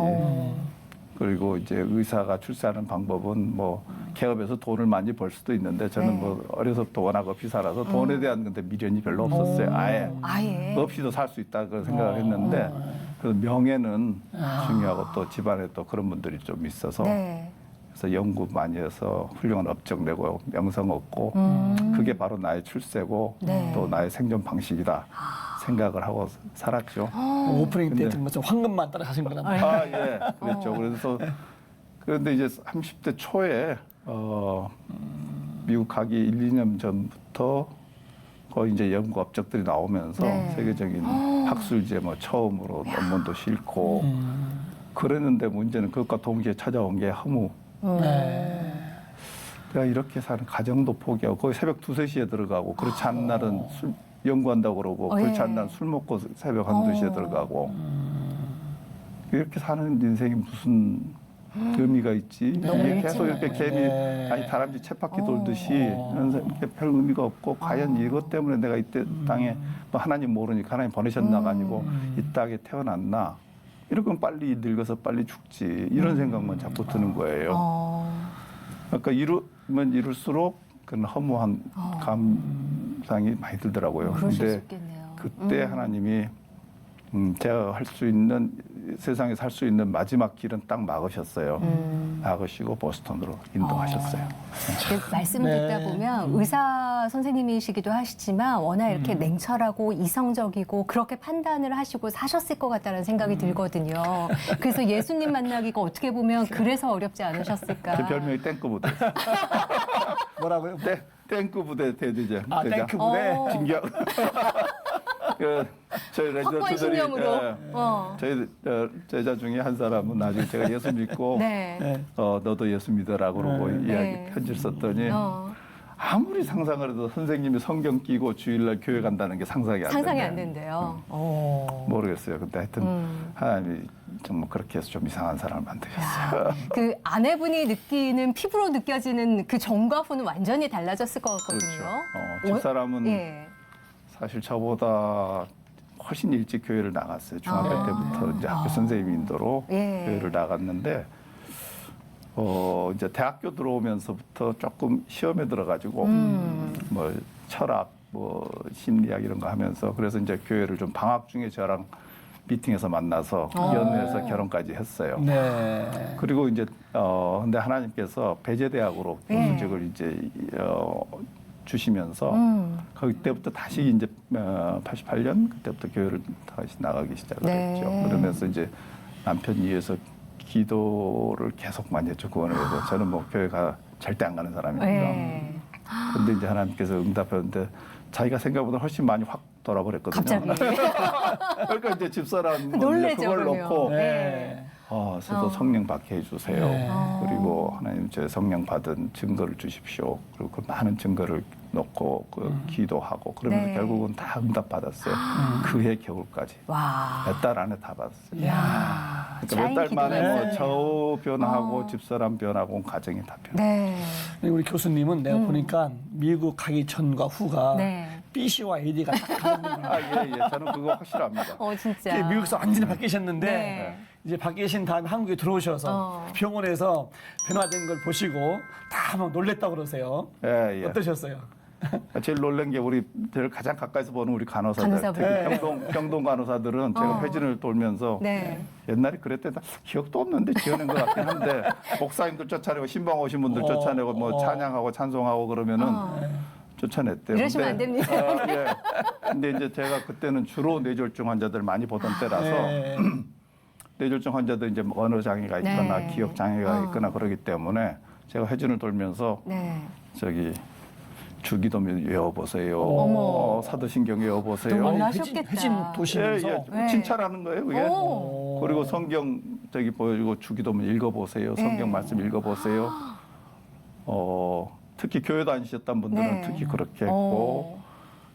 Speaker 3: 그리고 이제 의사가 출세하는 방법은 뭐 개업에서 돈을 많이 벌 수도 있는데 저는 뭐 어려서부터 워낙 없이 살아서 돈에 대한 근데 미련이 별로 없었어요. 아예 없이도 살 수 있다 그 생각을 했는데 그래서 명예는 중요하고 또 집안에 또 그런 분들이 좀 있어서
Speaker 2: 네.
Speaker 3: 그래서 연구 많이 해서 훌륭한 업적 내고 명성 얻고 그게 바로 나의 출세고
Speaker 2: 네.
Speaker 3: 또 나의 생존 방식이다 생각을 하고 살았죠.
Speaker 1: 오프닝 때
Speaker 3: 근데-
Speaker 1: 좀 무슨 황금만 따라 가신 거나.
Speaker 3: 아, 예. 그랬죠. 그래서 그런데 이제 30대 초에 미국 가기 1, 2년 전부터 거의 이제 연구 업적들이 나오면서
Speaker 2: 네.
Speaker 3: 세계적인 학술제 뭐 처음으로 논문도 싣고 그랬는데 문제는 그것과 동시에 찾아온 게 허무.
Speaker 1: 네.
Speaker 3: 내가 이렇게 사는 가정도 포기하고 거의 새벽 2, 3시에 들어가고 그렇지 않은 날은 술 연구한다고 그러고 그렇지 않은
Speaker 2: 예.
Speaker 3: 날은 술 먹고 새벽 1, 2시에 들어가고 이렇게 사는 인생이 무슨 의미가 있지?
Speaker 2: 너무
Speaker 3: 이게
Speaker 2: 일찍
Speaker 3: 계속 이렇게 개미
Speaker 1: 네.
Speaker 3: 아니 다람쥐 쳇바퀴 돌듯이 이렇게 별 의미가 없고 과연 이것 때문에 내가 이때 땅에 뭐 하나님 모르니까 하나님 보내셨나가 아니고 이 땅에 태어났나? 이러면 빨리 늙어서 빨리 죽지 이런 생각만 자꾸 드는 거예요. 그러니까 이루면 이룰수록 그런 허무한 감상이 많이 들더라고요.
Speaker 2: 그러실 수
Speaker 3: 근데
Speaker 2: 있겠네요.
Speaker 3: 그때 하나님이 제가 할 수 있는 세상에 살 수 있는 마지막 길은 딱 막으셨어요. 막으시고 보스턴으로 인도하셨어요.
Speaker 2: 그 말씀을
Speaker 1: 네.
Speaker 2: 듣다 보면 의사 선생님이시기도 하시지만 워낙 이렇게 냉철하고 이성적이고 그렇게 판단을 하시고 사셨을 것 같다는 생각이 들거든요. 그래서 예수님 만나기가 어떻게 보면 그래서 어렵지 않으셨을까.
Speaker 3: 제 별명이 땡크 부대.
Speaker 1: 뭐라고요?
Speaker 3: 땡크 부대 대대장.
Speaker 1: 아, 땡크 부대.
Speaker 2: 어.
Speaker 3: 진격. 저희
Speaker 2: 확고한
Speaker 3: 레지던트들이
Speaker 2: 신념으로.
Speaker 3: 저희 제자 중에 한 사람은 나중에 제가 예수 믿고
Speaker 2: 네.
Speaker 1: 네.
Speaker 3: 너도 예수 믿어라고 그러고
Speaker 1: 네.
Speaker 3: 이야기
Speaker 2: 네.
Speaker 3: 편지를 썼더니
Speaker 2: 어.
Speaker 3: 아무리 상상을 해도 선생님이 성경 끼고 주일날 교회 간다는 게 상상이 안
Speaker 2: 상상이
Speaker 3: 되네.
Speaker 2: 안 된대요.
Speaker 3: 모르겠어요. 근데 하여튼 하나님이 정말 그렇게 해서 좀 이상한 사람을 만드셨어요.
Speaker 2: 그 아내분이 느끼는 피부로 느껴지는 그 전과 후는 완전히 달라졌을 것 같거든요.
Speaker 3: 그렇죠. 집사람은
Speaker 2: 예.
Speaker 3: 사실 저보다 훨씬 일찍 교회를 나갔어요. 중학교 때부터 이제 학교 선생님 인도로
Speaker 2: 예.
Speaker 3: 교회를 나갔는데 이제 대학교 들어오면서부터 조금 시험에 들어가지고 뭐 철학, 뭐 심리학 이런 거 하면서 그래서 이제 교회를 좀 방학 중에 저랑 미팅에서 만나서 연애해서 결혼까지 했어요.
Speaker 1: 네.
Speaker 3: 그리고 이제 근데 하나님께서 배제대학으로 교수직을 이제 주시면서 그때부터 다시 이제 88년 그때부터 교회를 다시 나가기 시작을
Speaker 2: 네.
Speaker 3: 했죠. 그러면서 이제 남편 위해서 기도를 계속 많이 했죠. 구원을 위해서. 저는 뭐 교회가 절대 안 가는 사람이니까.
Speaker 2: 예.
Speaker 3: 근데 이제 하나님께서 응답했는데 자기가 생각보다 훨씬 많이 확 돌아버렸거든요.
Speaker 2: 갑자기.
Speaker 3: 그러니까 이제 집사람
Speaker 2: 놀래죠,
Speaker 3: 그걸
Speaker 2: 그러면.
Speaker 3: 놓고
Speaker 1: 네.
Speaker 3: 저도 성령 받게 해주세요.
Speaker 1: 네.
Speaker 3: 그리고 하나님 제 성령 받은 증거를 주십시오. 그리고 그 많은 증거를 놓고 기도하고 그러면서
Speaker 2: 네.
Speaker 3: 결국은 다 응답 받았어요. 그해 겨울까지
Speaker 2: 와.
Speaker 3: 몇 달 안에 다 받았어요.
Speaker 2: 이야.
Speaker 3: 그러니까 몇 달 만에 뭐
Speaker 2: 쌓인
Speaker 3: 저 변하고 집사람 변하고 가정이 다 변하고.
Speaker 2: 네.
Speaker 1: 우리 교수님은 내가 보니까 미국 가기 전과 후가
Speaker 2: 네.
Speaker 1: BC와 AD가 딱 가는 거예요.
Speaker 3: 예. 저는 그거 확실합니다.
Speaker 2: 진짜.
Speaker 1: 미국에서 완전히 바뀌셨는데
Speaker 2: 네.
Speaker 1: 이제 바뀌신 다음에 한국에 들어오셔서 병원에서 변화된 걸 보시고 다 막 놀랬다고 그러세요.
Speaker 3: 예.
Speaker 1: 어떠셨어요?
Speaker 3: 제일 놀란 게 우리 제일 가장 가까이서 보는 우리 간호사들,
Speaker 2: 간호사분들.
Speaker 3: 특히 병동 간호사들은 제가 회진을 돌면서
Speaker 2: 네.
Speaker 3: 옛날에 그랬대 나 기억도 없는데 지어낸 것 같긴 한데 목사님들 쫓아내고 신방 오신 분들 쫓아내고 뭐 찬양하고 찬송하고 그러면은 쫓아냈대요.
Speaker 2: 이러시면 안 됩니다.
Speaker 3: 예. 근데 이제 제가 그때는 주로 뇌졸중 환자들 많이 보던 때라서
Speaker 1: 네.
Speaker 3: 뇌졸중 환자들 이제 뭐 언어 장애가 있거나
Speaker 2: 네.
Speaker 3: 기억 장애가 있거나 그러기 때문에 제가 회진을 돌면서
Speaker 2: 네.
Speaker 3: 저기 주기도면 외워보세요.
Speaker 2: 어머.
Speaker 3: 사도신경 외워보세요.
Speaker 2: 놀라셨겠다.
Speaker 1: 회진 도시면서
Speaker 2: 네.
Speaker 3: 칭찬하는 거예요, 그게.
Speaker 2: 오.
Speaker 3: 그리고 성경 저기 보여주고 주기도면 읽어보세요. 성경
Speaker 2: 네.
Speaker 3: 말씀 읽어보세요. 특히 교회 다니셨던 분들은
Speaker 2: 네.
Speaker 3: 특히 그렇게 했고,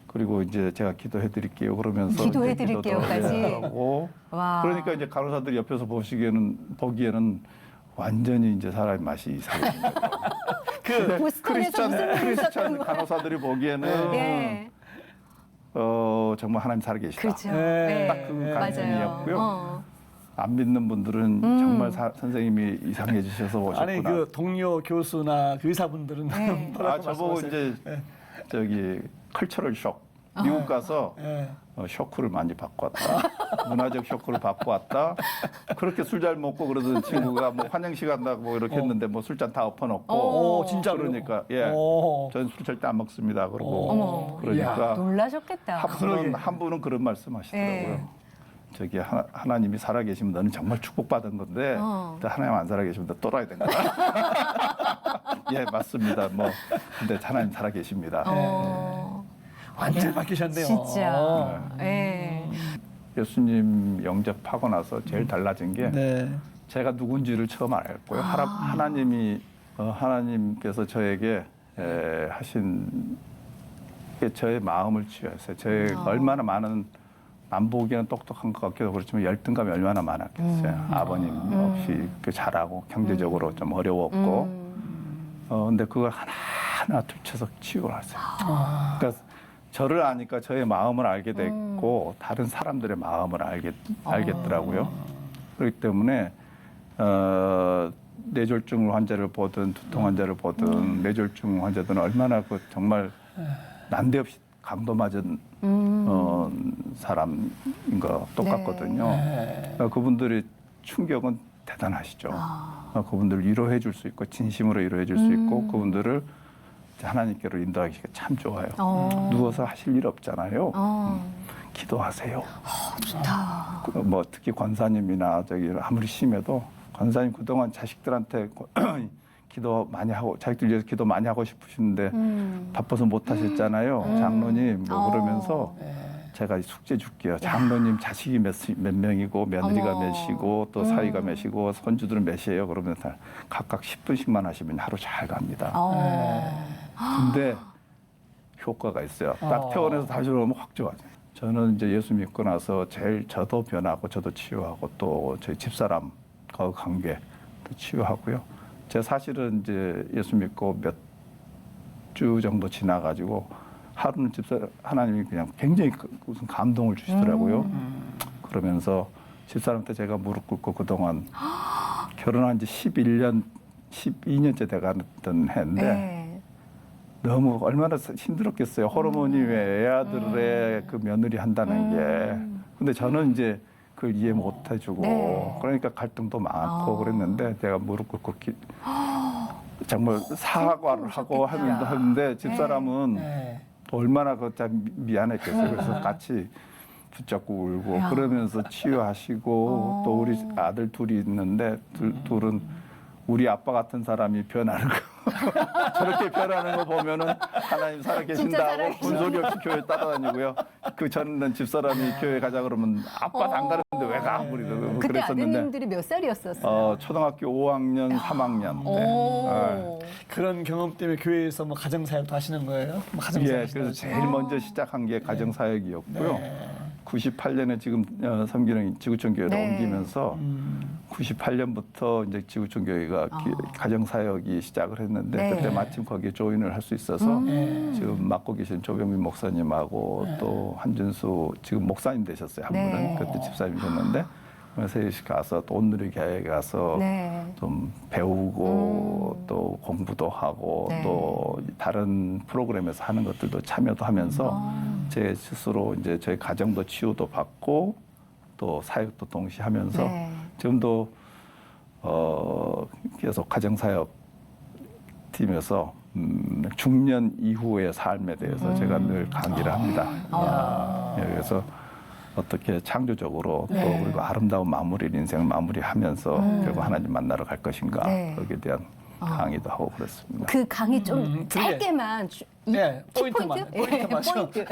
Speaker 3: 그리고 이제 제가 기도해드릴게요. 그러면서
Speaker 2: 기도해드릴게요까지.
Speaker 3: 하고.
Speaker 2: 와.
Speaker 3: 그러니까 이제 간호사들이 옆에서 보기에는 완전히 이제 사람의 맛이 이상해진 거예요.
Speaker 2: 보스턴에서 무슨 일이
Speaker 3: 크리스찬
Speaker 2: 있었던 거예요?
Speaker 3: 간호사들이 보기에는
Speaker 2: 네.
Speaker 3: 정말 하나님 살아계시다.
Speaker 2: 그렇죠.
Speaker 1: 네.
Speaker 3: 딱 그
Speaker 2: 맞아요.
Speaker 3: 감정이었고요. 안 믿는 분들은 정말 선생님이 이상해지셔서 오셨구나.
Speaker 1: 아니 그 동료 교수나 그 의사분들은
Speaker 2: 네.
Speaker 1: 뭐라고
Speaker 3: 저보고
Speaker 1: 말씀하세요?
Speaker 3: 이제 저기 컬처럴 쇼. 미국 가서
Speaker 1: 예.
Speaker 3: 쇼크를 많이 받고 왔다. 문화적 쇼크를 받고 왔다. 그렇게 술 잘 먹고 그러던 친구가 뭐 환영식 한다고 뭐 이렇게 했는데 뭐 술잔 다 엎어놓고.
Speaker 1: 오, 진짜로.
Speaker 3: 그러니까 예,
Speaker 1: 오.
Speaker 3: 전 술 절대 안 먹습니다. 그러고
Speaker 2: 어머.
Speaker 3: 그러니까
Speaker 2: 놀라셨겠다.
Speaker 3: 한 분은 그런 말씀하시더라고요.
Speaker 2: 예.
Speaker 3: 저기 하나님이 살아계시면 너는 정말 축복받은 건데 또 하나님 안 살아계시면 너 또라이 된 거다. 예, 맞습니다. 뭐 근데 하나님 살아계십니다.
Speaker 1: 완전 바뀌셨네요.
Speaker 2: 진짜. 예.
Speaker 3: 예수님 영접하고 나서 제일 달라진 게
Speaker 1: 네.
Speaker 3: 제가 누군지를 처음 알았고요. 하나님께서 저에게 하신 게 저의 마음을 치유했어요. 제가 얼마나 많은 안 보기에는 똑똑한 것 같기도 그렇지만 열등감이 얼마나 많았겠어요. 아버님 없이 그 잘하고 경제적으로 좀 어려웠고 근데 그걸 하나하나 들춰서 치유를 하세요. 그러니까 저를 아니까 저의 마음을 알게 됐고 다른 사람들의 마음을 알겠더라고요. 그렇기 때문에 뇌졸중 환자를 보든 두통 환자를 보든 뇌졸중 환자들은 얼마나 그 정말 난데없이 강도 맞은 사람인 거 똑같거든요. 그러니까 그분들의 충격은 대단하시죠. 그분들을 위로해 줄 수 있고 진심으로 위로해 줄 수 있고 그분들을 하나님께로 인도하기가 참 좋아요. 누워서 하실 일 없잖아요. 기도하세요.
Speaker 2: 좋다.
Speaker 3: 뭐 특히 권사님이나 저기 아무리 심해도 권사님 그동안 자식들한테 기도 많이 하고 자식들 위해서 기도 많이 하고 싶으신데 바빠서 못 하셨잖아요. 장로님 뭐 그러면서 제가 숙제 줄게요. 장로님 자식이 몇 명이고 며느리가
Speaker 2: 어머.
Speaker 3: 몇이고 또 사위가 몇이고 손주들은 몇이에요. 그러면 다 각각 10분씩만 하시면 하루 잘 갑니다. 근데 효과가 있어요. 딱 퇴원해서 다시 오면 확 좋아져요. 저는 이제 예수 믿고 나서 제일 저도 변하고 저도 치유하고 또 저희 집사람과 관계도 치유하고요. 제가 사실은 이제 예수 믿고 몇 주 정도 지나가지고 하루는 하나님이 그냥 굉장히 무슨 감동을 주시더라고요. 그러면서 집사람한테 제가 무릎 꿇고 그동안 결혼한 지 12년째 돼가던 해인데
Speaker 2: 네.
Speaker 3: 너무 얼마나 힘들었겠어요. 호르몬이 왜 애아들의 그 며느리 한다는 게. 근데 저는 이제 그걸 이해 못 해주고
Speaker 2: 네.
Speaker 3: 그러니까 갈등도 많고 그랬는데 내가 무릎 꿇고 정말 사과를 하고 하는데 집사람은
Speaker 1: 네.
Speaker 3: 얼마나 미안했겠어요. 그래서 같이 붙잡고 울고 그러면서 치유하시고 또 우리 아들 둘이 있는데 둘은 우리 아빠 같은 사람이 변하는 거 저렇게 변하는 거 보면은 하나님 살아계신다고 군소리 없이 교회 따라다니고요. 저는 집사람이 교회 가자 그러면 아빠 안 가는데 왜 가?
Speaker 2: 그때
Speaker 3: 그랬었는데
Speaker 2: 아드님들이 몇 살이었었어요?
Speaker 3: 초등학교 5학년, 3학년 때.
Speaker 2: 오.
Speaker 1: 그런 경험 때문에 교회에서 뭐 가정사역도 하시는 거예요? 뭐
Speaker 3: 예,
Speaker 1: 가정사역
Speaker 3: 그래서 제일 먼저 시작한 게 가정사역이었고요.
Speaker 1: 네.
Speaker 3: 98년에 지금 성기령 지구촌 교회로
Speaker 2: 네.
Speaker 3: 옮기면서 98년부터 이제 지구촌 교회가 가정사역이 시작을 했는데
Speaker 2: 네.
Speaker 3: 그때 마침 거기에 조인을 할 수 있어서 지금 맡고 계신 조병민 목사님하고 또 한준수 지금 목사님 되셨어요. 한
Speaker 2: 네.
Speaker 3: 분은 그때 집사님이셨는데 셋이 가서 또 온누리 교회에 가서
Speaker 2: 네.
Speaker 3: 좀 배우고 또 공부도 하고
Speaker 2: 네.
Speaker 3: 또 다른 프로그램에서 하는 것들도 참여도 하면서 제 스스로 이제 저희 가정도 치유도 받고 또 사역도 동시에 하면서
Speaker 2: 네.
Speaker 3: 지금도 계속 가정사역 팀에서 중년 이후의 삶에 대해서 제가 늘 강의를 합니다. 예, 그래서 어떻게 창조적으로 또 그리고 아름다운 마무리를 인생을 마무리하면서 결국 하나님 만나러 갈 것인가
Speaker 2: 네.
Speaker 3: 거기에 대한 강의도 하고 그렇습니다.
Speaker 2: 그 강의 좀
Speaker 1: 그게-
Speaker 2: 짧게만
Speaker 1: 네, 포인트만.
Speaker 2: 키포인트?
Speaker 1: 포인트만.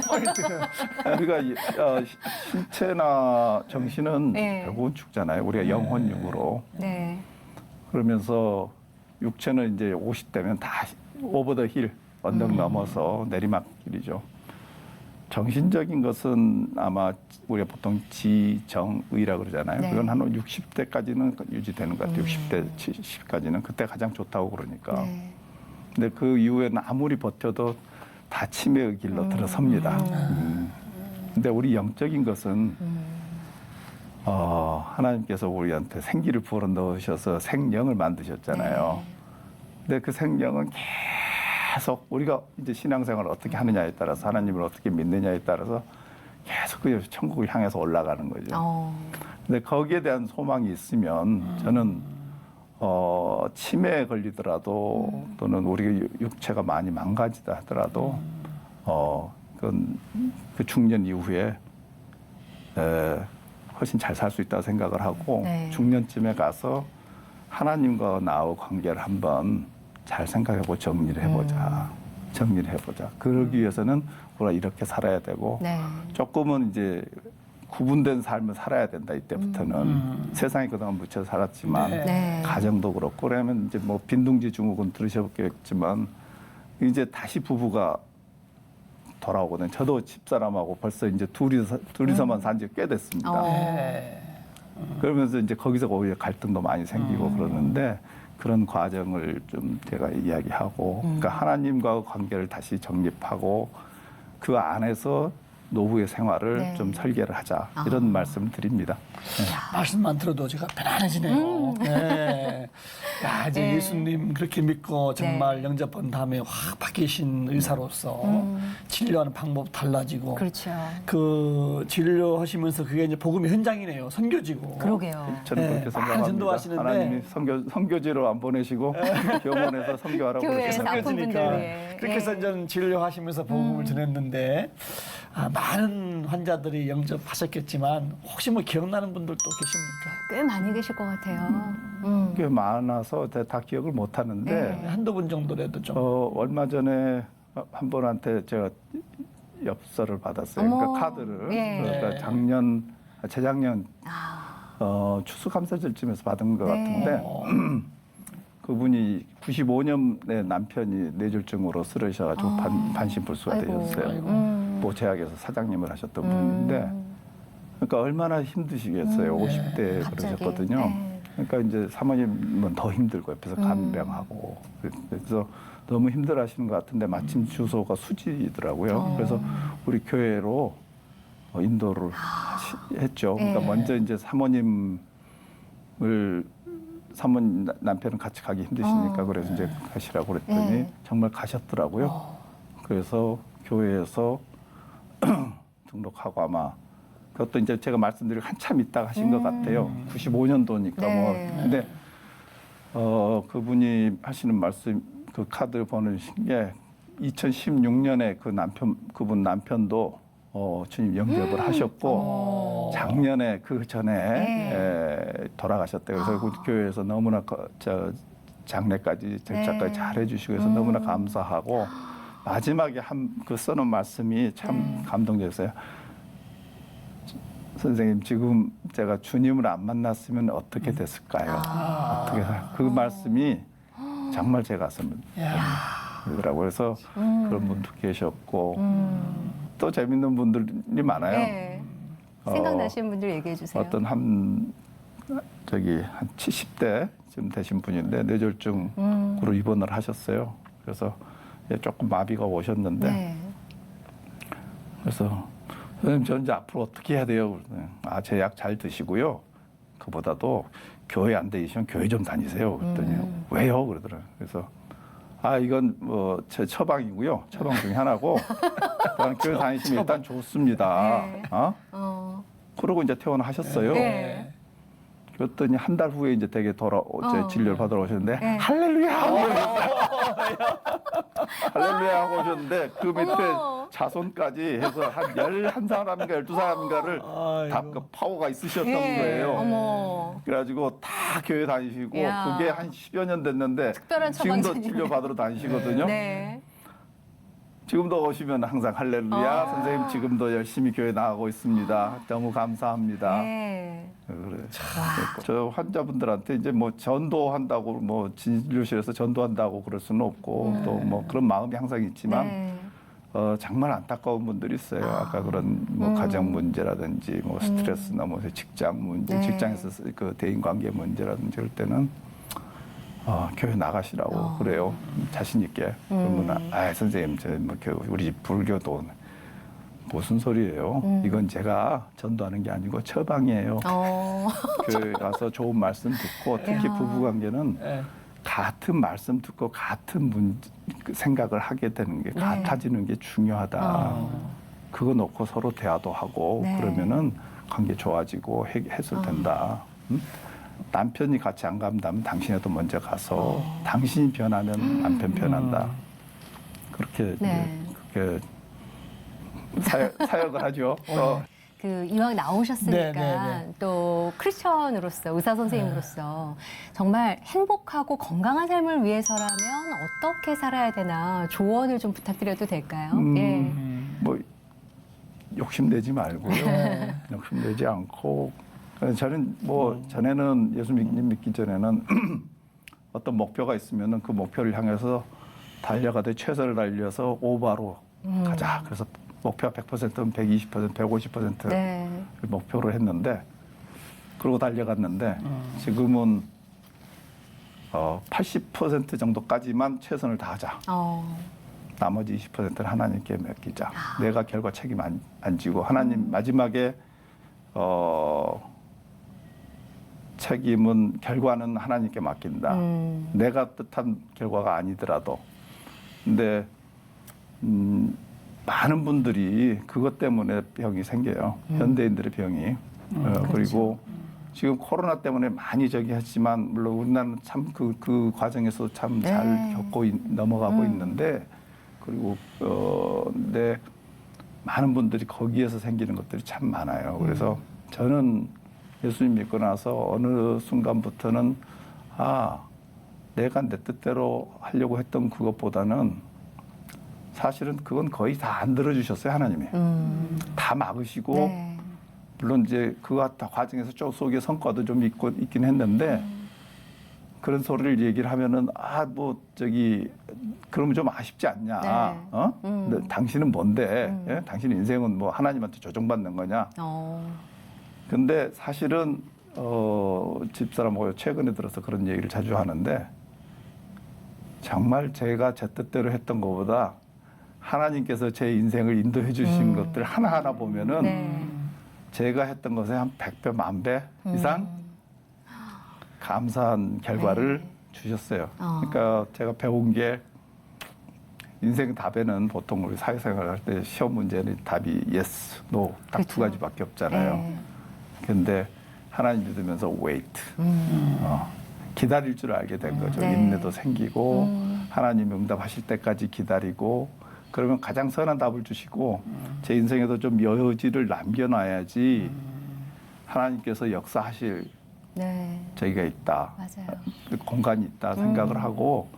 Speaker 2: 포인트.
Speaker 3: 우리가 신체나 정신은
Speaker 2: 네.
Speaker 3: 결국은 죽잖아요. 우리가 영혼육으로
Speaker 2: 네.
Speaker 3: 그러면서 육체는 이제 50대면 다 오버 더 힐 언덕 넘어서 내리막길이죠. 정신적인 것은 아마 우리가 보통 지정의라 그러잖아요.
Speaker 2: 네.
Speaker 3: 그건 한 60대까지는 유지되는 것 같아요. 60대, 70까지는 그때 가장 좋다고 그러니까.
Speaker 2: 네.
Speaker 3: 근데 그 이후에는 아무리 버텨도 다 치매의 길로 들어섭니다. 근데 우리 영적인 것은 하나님께서 우리한테 생기를 부어 넣으셔서 생명을 만드셨잖아요.
Speaker 2: 네.
Speaker 3: 근데 그 생명은 계속 우리가 이제 신앙생활을 어떻게 하느냐에 따라서 하나님을 어떻게 믿느냐에 따라서 계속 그 천국을 향해서 올라가는 거죠. 근데 거기에 대한 소망이 있으면 저는 치매에 걸리더라도 또는 우리 육체가 많이 망가지다 하더라도 그 중년 이후에 훨씬 잘 살 수 있다고 생각을 하고
Speaker 2: 네.
Speaker 3: 중년쯤에 가서 하나님과 나의 관계를 한번 잘 생각해보고 정리를 해보자. 정리를 해보자. 그러기 위해서는 우리가 이렇게 살아야 되고
Speaker 2: 네.
Speaker 3: 조금은 이제 구분된 삶을 살아야 된다. 이때부터는 세상에 그동안 묻혀 살았지만
Speaker 2: 네.
Speaker 3: 가정도 그렇고 그러면 이제 뭐 빈둥지 증후군 들으셨겠지만 이제 다시 부부가 돌아오거든요. 저도 집사람하고 벌써 이제 둘이서만 산 지 꽤 됐습니다.
Speaker 1: 네.
Speaker 3: 그러면서 이제 거기서 오히려 갈등도 많이 생기고 그러는데 그런 과정을 좀 제가 이야기하고 그러니까 하나님과의 관계를 다시 정립하고 그 안에서 노후의 생활을
Speaker 2: 네.
Speaker 3: 좀 설계를 하자 이런 말씀을 드립니다.
Speaker 1: 말씀만 들어도 제가 편안해지네요. 네. 야, 이제
Speaker 2: 네.
Speaker 1: 예수님 그렇게 믿고 정말 영접한 다음에 확 바뀌신 의사로서 진료하는 방법 달라지고
Speaker 2: 그렇죠.
Speaker 1: 그 진료하시면서 그게 이제 복음의 현장이네요. 선교지고.
Speaker 2: 그러게요.
Speaker 3: 저는
Speaker 1: 네,
Speaker 3: 그렇게
Speaker 1: 많이
Speaker 3: 생각합니다.
Speaker 1: 전도하시는데.
Speaker 3: 하나님이 선교지로 안 보내시고 병원에서 선교하라고
Speaker 2: 교회에서
Speaker 3: 그러셨어요.
Speaker 2: 아픈 분들 위해.
Speaker 1: 그렇게 해서
Speaker 2: 예.
Speaker 1: 저는 진료하시면서 복음을 전했는데 많은 환자들이 영접하셨겠지만 혹시 뭐 기억나는 분들도 계십니까?
Speaker 2: 꽤 많이 계실 것 같아요.
Speaker 3: 꽤 많아서 다 기억을 못 하는데
Speaker 2: 네.
Speaker 1: 한두 분 정도라도 좀.
Speaker 3: 얼마 전에 한 분한테 제가 엽서를 받았어요.
Speaker 2: 어머.
Speaker 3: 그러니까 카드를.
Speaker 2: 예.
Speaker 3: 그러니까 재작년 추수감사절쯤에서 받은 것
Speaker 2: 네.
Speaker 3: 같은데 그분이 95년에 남편이 뇌졸중으로 쓰러지셔가지고 반신불수가
Speaker 2: 아이고.
Speaker 3: 되셨어요. 뭐 제약에서 사장님을 하셨던 분인데 그러니까 얼마나 힘드시겠어요. 50대
Speaker 2: 갑자기.
Speaker 3: 그러셨거든요.
Speaker 2: 네.
Speaker 3: 그러니까 이제 사모님은 더 힘들고 옆에서 간병하고 그래서 너무 힘들어하시는 것 같은데 마침 주소가 수지더라고요. 그래서 우리 교회로 인도를 했죠. 그러니까
Speaker 2: 네.
Speaker 3: 먼저 이제 사모님 남편은 같이 가기 힘드시니까 그래서 이제 가시라고 그랬더니
Speaker 2: 네.
Speaker 3: 정말 가셨더라고요. 그래서 교회에서 등록하고 아마 그것도 이제 제가 말씀드리고 한참 있다가 하신 것 같아요. 95년도니까 뭐.
Speaker 2: 네.
Speaker 3: 근데 그분이 하시는 말씀 그 카드 보내신 게 2016년에 그분 남편도 주님 영접을 하셨고 작년에 그 전에 돌아가셨대요. 그래서 그 교회에서 너무나 장례까지 절차까지
Speaker 2: 네.
Speaker 3: 잘 해주시고 해서 너무나 감사하고 마지막에 그 써놓은 말씀이 참 감동적이었어요. 선생님 지금 제가 주님을 안 만났으면 어떻게 됐을까요? 그 말씀이 정말 제 가슴을 그러더라고요. 그래서 그런 분도 계셨고 또 재밌는 분들이 많아요.
Speaker 2: 네. 생각나시는 분들 얘기해 주세요.
Speaker 3: 어떤 한 70대쯤 되신 분인데 뇌졸중으로 입원을 하셨어요. 그래서 조금 마비가 오셨는데
Speaker 2: 네.
Speaker 3: 그래서 선생님 저 이제 앞으로 어떻게 해야 돼요? 제 약 잘 드시고요. 그보다도 교회 안 다니시면 교회 좀 다니세요. 그랬더니 왜요? 그러더라고요. 그래서 이건 뭐 제 처방이고요. 처방 중에 하나고 그냥 교회 다니시면 일단 좋습니다.
Speaker 2: 네.
Speaker 3: 그러고 이제 퇴원하셨어요.
Speaker 2: 네.
Speaker 3: 그랬더니 한 달 후에 이제 댁에 제 진료를 받으러 오셨는데
Speaker 2: 네.
Speaker 3: 할렐루야 하고 할렐루야 하고 오셨는데 그 밑에
Speaker 2: 어머.
Speaker 3: 자손까지 해서 한 11사람인가 12사람인가를 다 그 파워가 있으셨던
Speaker 2: 예.
Speaker 3: 거예요.
Speaker 2: 어머.
Speaker 3: 그래가지고 다 교회 다니시고
Speaker 2: 이야.
Speaker 3: 그게 한 10여 년 됐는데
Speaker 2: 특별한
Speaker 3: 지금도
Speaker 2: 처방전이네.
Speaker 3: 진료 받으러 다니시거든요.
Speaker 2: 네.
Speaker 3: 지금도 오시면 항상 할렐루야 선생님 지금도 열심히 교회 나가고 있습니다. 너무 감사합니다.
Speaker 2: 네.
Speaker 3: 그래. 저 환자분들한테 이제 뭐 전도한다고 뭐 진료실에서 전도한다고 그럴 수는 없고 또 뭐 그런 마음이 항상 있지만
Speaker 2: 네.
Speaker 3: 정말 안타까운 분들이 있어요. 아까 그런 뭐 가정 문제라든지 뭐 스트레스나 뭐 직장 문제,
Speaker 2: 네.
Speaker 3: 직장에서 그 대인 관계 문제라든지 그럴 때는 교회 나가시라고 그래요. 자신 있게. 그러면 선생님 뭐 우리 집 불교도 무슨 소리예요? 이건 제가 전도하는 게 아니고 처방이에요. 교회 가서 좋은 말씀 듣고 특히
Speaker 2: 이야.
Speaker 3: 부부관계는
Speaker 1: 네.
Speaker 3: 같은 말씀 듣고 같은 그 생각을 하게 되는 게
Speaker 2: 네.
Speaker 3: 같아지는 게 중요하다. 그거 놓고 서로 대화도 하고
Speaker 2: 네.
Speaker 3: 그러면은 관계 좋아지고 해소된다. 응? 남편이 같이 안 간다면 당신이라도 먼저 가서 당신이 변하면 남편 변한다. 그렇게
Speaker 2: 네.
Speaker 3: 그렇게 사역을 하죠.
Speaker 2: 그 이왕 나오셨으니까
Speaker 1: 네, 네, 네.
Speaker 2: 또 크리스천으로서 의사 선생님으로서 정말 행복하고 건강한 삶을 위해서라면 어떻게 살아야 되나 조언을 좀 부탁드려도 될까요? 예.
Speaker 3: 뭐 욕심내지 말고요.
Speaker 1: 네.
Speaker 3: 욕심내지 않고 저는 뭐 전에는 예수 믿기 전에는 어떤 목표가 있으면은 그 목표를 향해서 달려가되 최선을 다려서 오바로 가자. 그래서 목표가 100%는 120%, 150%
Speaker 2: 네.
Speaker 3: 목표로 했는데 그러고 달려갔는데 지금은 80% 정도까지만 최선을 다하자. 나머지 20%는 하나님께 맡기자. 내가 결과 책임 안 지고 하나님 마지막에 책임은 결과는 하나님께 맡긴다. 내가 뜻한 결과가 아니더라도. 근데 많은 분들이 그것 때문에 병이 생겨요. 현대인들의 병이. 그리고 지금 코로나 때문에 많이 저기 했지만 물론 우리나라는 참 그 과정에서 참 잘 겪고 넘어가고 있는데 그리고 근데 많은 분들이 거기에서 생기는 것들이 참 많아요. 그래서 저는 예수님 믿고 나서 어느 순간부터는 내가 내 뜻대로 하려고 했던 그것보다는 사실은 그건 거의 다 안 들어주셨어요, 하나님이. 다 막으시고
Speaker 2: 네.
Speaker 3: 물론 이제 그 과정에서 쪽 속에 성과도 좀 있긴 했는데 그런 소리를 얘기를 하면은 그러면 좀 아쉽지 않냐?
Speaker 2: 네.
Speaker 3: 근데 당신은 뭔데? 예? 당신 인생은 뭐 하나님한테 조정받는 거냐? 근데 사실은 집사람하고 최근에 들어서 그런 얘기를 자주 하는데 정말 제가 제 뜻대로 했던 것보다 하나님께서 제 인생을 인도해 주신 것들 하나하나 보면은
Speaker 2: 네.
Speaker 3: 제가 했던 것에 한 100배, 1000배 이상 감사한 결과를 주셨어요. 그러니까 제가 배운 게 인생 답에는 보통 우리 사회생활 할 때 시험 문제는 답이 yes, no 딱 두
Speaker 2: 그렇죠.
Speaker 3: 가지밖에 없잖아요. 근데 하나님 믿으면서 wait, 기다릴 줄 알게 된 거죠.
Speaker 2: 네.
Speaker 3: 인내도 생기고 하나님 응답하실 때까지 기다리고 그러면 가장 선한 답을 주시고 제 인생에도 좀 여지를 남겨놔야지 하나님께서 역사하실
Speaker 2: 네.
Speaker 3: 저기가 있다.
Speaker 2: 맞아요.
Speaker 3: 공간이 있다 생각을 하고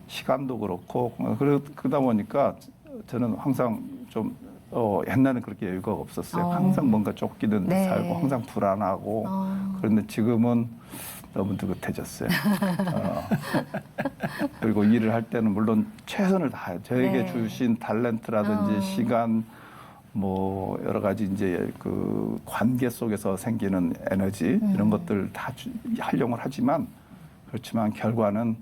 Speaker 3: 시간도 그렇고 그러다 보니까 저는 항상 좀 옛날에는 그렇게 여유가 없었어요. 항상 뭔가 쫓기는 데
Speaker 2: 네.
Speaker 3: 살고 항상 불안하고 그런데 지금은 너무 느긋해졌어요. 그리고 일을 할 때는 물론 최선을 다해요. 저에게
Speaker 2: 네.
Speaker 3: 주신 탤런트라든지 시간 뭐 여러 가지 이제 그 관계 속에서 생기는 에너지 이런 것들 다 활용을 하지만 그렇지만 결과는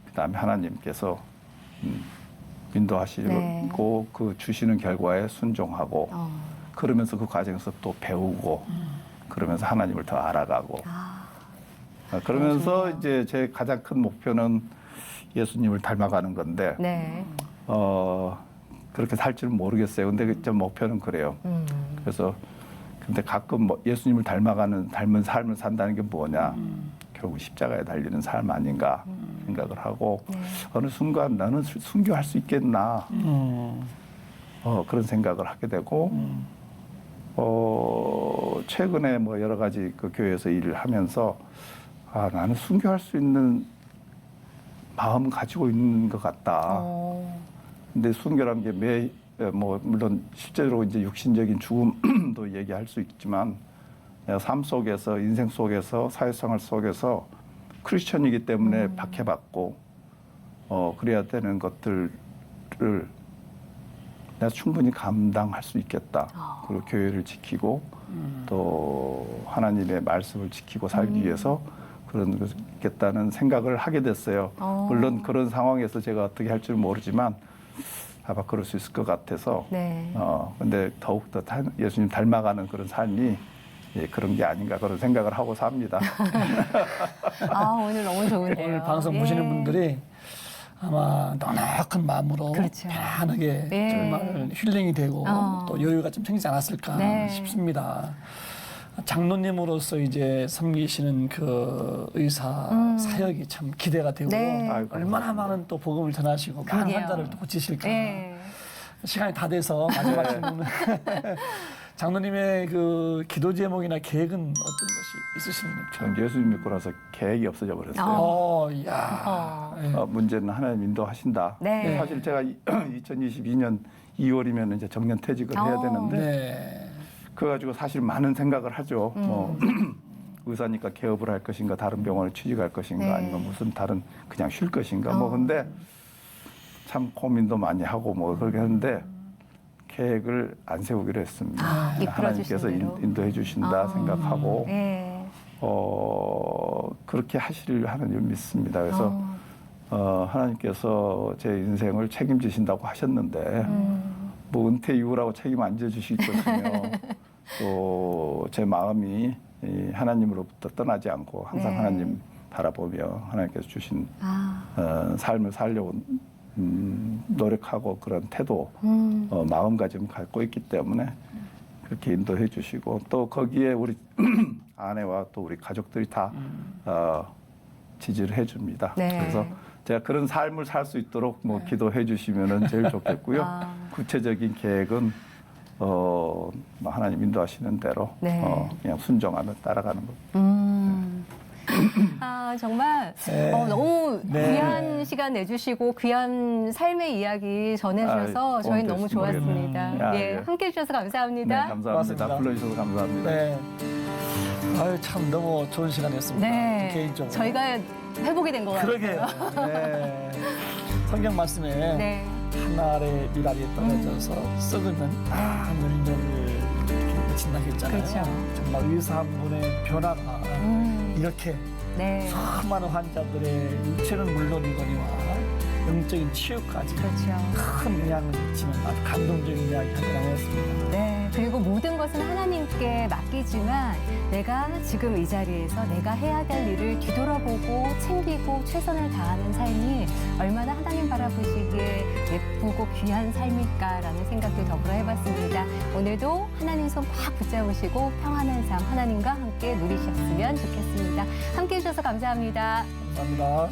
Speaker 3: 그다음에 하나님께서 인도하시고
Speaker 2: 네.
Speaker 3: 그 주시는 결과에 순종하고 그러면서 그 과정에서 또 배우고 그러면서 하나님을 더 알아가고 그러면서 이제 제 가장 큰 목표는 예수님을 닮아가는 건데
Speaker 2: 네.
Speaker 3: 그렇게 살 줄은 모르겠어요. 근데 그 목표는 그래요. 그래서 근데 가끔 뭐 예수님을 닮은 삶을 산다는 게 뭐냐? 결국 십자가에 달리는 삶 아닌가 생각을 하고 어느 순간 나는 순교할 수 있겠나 그런 생각을 하게 되고 최근에 뭐 여러 가지 그 교회에서 일을 하면서 나는 순교할 수 있는 마음은 가지고 있는 것 같다. 근데 순교란 게 뭐 물론 실제로 이제 육신적인 죽음도 얘기할 수 있지만 내가 삶 속에서 인생 속에서 사회생활 속에서 크리스천이기 때문에 박해받고 그래야 되는 것들을 내가 충분히 감당할 수 있겠다. 그리고 교회를 지키고 또 하나님의 말씀을 지키고 살기 위해서 그러겠다는 생각을 하게 됐어요. 물론 그런 상황에서 제가 어떻게 할 줄 모르지만 아마 그럴 수 있을 것 같아서.
Speaker 2: 네.
Speaker 3: 근데 더욱더 예수님 닮아가는 그런 삶이 예, 그런 게 아닌가 그런 생각을 하고 삽니다.
Speaker 2: 아, 오늘 너무 좋은데요.
Speaker 1: 오늘 방송
Speaker 2: 예.
Speaker 1: 보시는 분들이 아마 넉넉한 마음으로
Speaker 2: 그렇죠.
Speaker 1: 편안하게
Speaker 2: 예.
Speaker 1: 정말 힐링이 되고 또 여유가 좀 생기지 않았을까
Speaker 2: 네.
Speaker 1: 싶습니다. 장로님으로서 이제 섬기시는 그 의사 사역이 참 기대가 되고
Speaker 2: 네.
Speaker 3: 아이고,
Speaker 1: 얼마나 많은 또 복음을 전하시고 많은
Speaker 2: 그러게요.
Speaker 1: 환자를 또 고치실까.
Speaker 2: 예.
Speaker 1: 시간이 다 돼서 마지막 질문. 장로님의 그 기도 제목이나 계획은 어떤 것이 있으십니까?
Speaker 3: 전 예수님 믿고 나서 계획이 없어져 버렸어요.
Speaker 1: 야. 예.
Speaker 3: 문제는 하나님 인도하신다.
Speaker 2: 네.
Speaker 3: 사실 제가 2022년 2월이면 이제 정년 퇴직을 해야 되는데
Speaker 1: 네.
Speaker 3: 그거 가지고 사실 많은 생각을 하죠. 뭐 의사니까 개업을 할 것인가, 다른 병원을 취직할 것인가,
Speaker 2: 네.
Speaker 3: 아니면 무슨 다른 그냥 쉴 것인가. 뭐 근데 참 고민도 많이 하고 뭐 그렇게 했는데 계획을 안 세우기로 했습니다.
Speaker 2: 아,
Speaker 3: 하나님께서
Speaker 2: 이끌어주신 대로.
Speaker 3: 인도해 주신다 생각하고
Speaker 2: 예.
Speaker 3: 그렇게 하시리를 하나님을 믿습니다. 그래서 하나님께서 제 인생을 책임지신다고 하셨는데 뭐 은퇴 이후라고 책임 안 져주실 것이며 또 제 마음이 이 하나님으로부터 떠나지 않고 항상
Speaker 2: 네.
Speaker 3: 하나님 바라보며 하나님께서 주신 삶을 살려고 노력하고 그런 태도, 마음가짐을 갖고 있기 때문에 그렇게 인도해 주시고 또 거기에 우리 아내와 또 우리 가족들이 다 지지를 해 줍니다.
Speaker 2: 네.
Speaker 3: 그래서 제가 그런 삶을 살 수 있도록 뭐 기도해 주시면은 제일 좋겠고요. 구체적인 계획은 뭐 하나님 인도하시는 대로
Speaker 2: 네.
Speaker 3: 그냥 순종하며 따라가는 것.
Speaker 2: 아, 정말
Speaker 1: 네.
Speaker 2: 너무
Speaker 1: 네.
Speaker 2: 귀한 시간 내주시고 귀한 삶의 이야기 전해주셔서
Speaker 3: 아이,
Speaker 2: 저희는 너무
Speaker 3: 도움 됐으면
Speaker 2: 좋았습니다.
Speaker 3: 모르겠네요.
Speaker 2: 예,
Speaker 3: 예.
Speaker 2: 함께해 주셔서
Speaker 3: 네,
Speaker 2: 감사합니다.
Speaker 3: 감사합니다.
Speaker 1: 고맙습니다.
Speaker 3: 불러주셔서 감사합니다.
Speaker 1: 네. 아유 참 너무 좋은 시간이었습니다.
Speaker 2: 네,
Speaker 1: 개인적으로.
Speaker 2: 저희가 회복이 된 것 같아요.
Speaker 1: 그러게요. 네. 성경 말씀에
Speaker 2: 네.
Speaker 1: 한 알의 밀알이 떨어져서 썩으면 열매를 이렇게 맺힌다고 했잖아요.
Speaker 2: 그렇죠.
Speaker 1: 정말 의사 한 분의 변화가 이렇게
Speaker 2: 네.
Speaker 1: 수많은 환자들의 육체는 물론이거니와 영적인 치유까지
Speaker 2: 그렇죠.
Speaker 1: 큰 영향을 미치는 아주 감동적인 이야기 한 나눴습니다.
Speaker 2: 네, 그리고 모든 것은 하나님께 맡기지만 내가 지금 이 자리에서 내가 해야 될 일을 뒤돌아보고 챙기고 최선을 다하는 삶이 얼마나 하나님 바라보시기에 예쁘고 귀한 삶일까라는 생각도 더불어 해봤습니다. 오늘도 하나님 손 꽉 붙잡으시고 평안한 삶 하나님과 함께 누리셨으면 좋겠습니다. 함께해 주셔서 감사합니다.
Speaker 1: 감사합니다.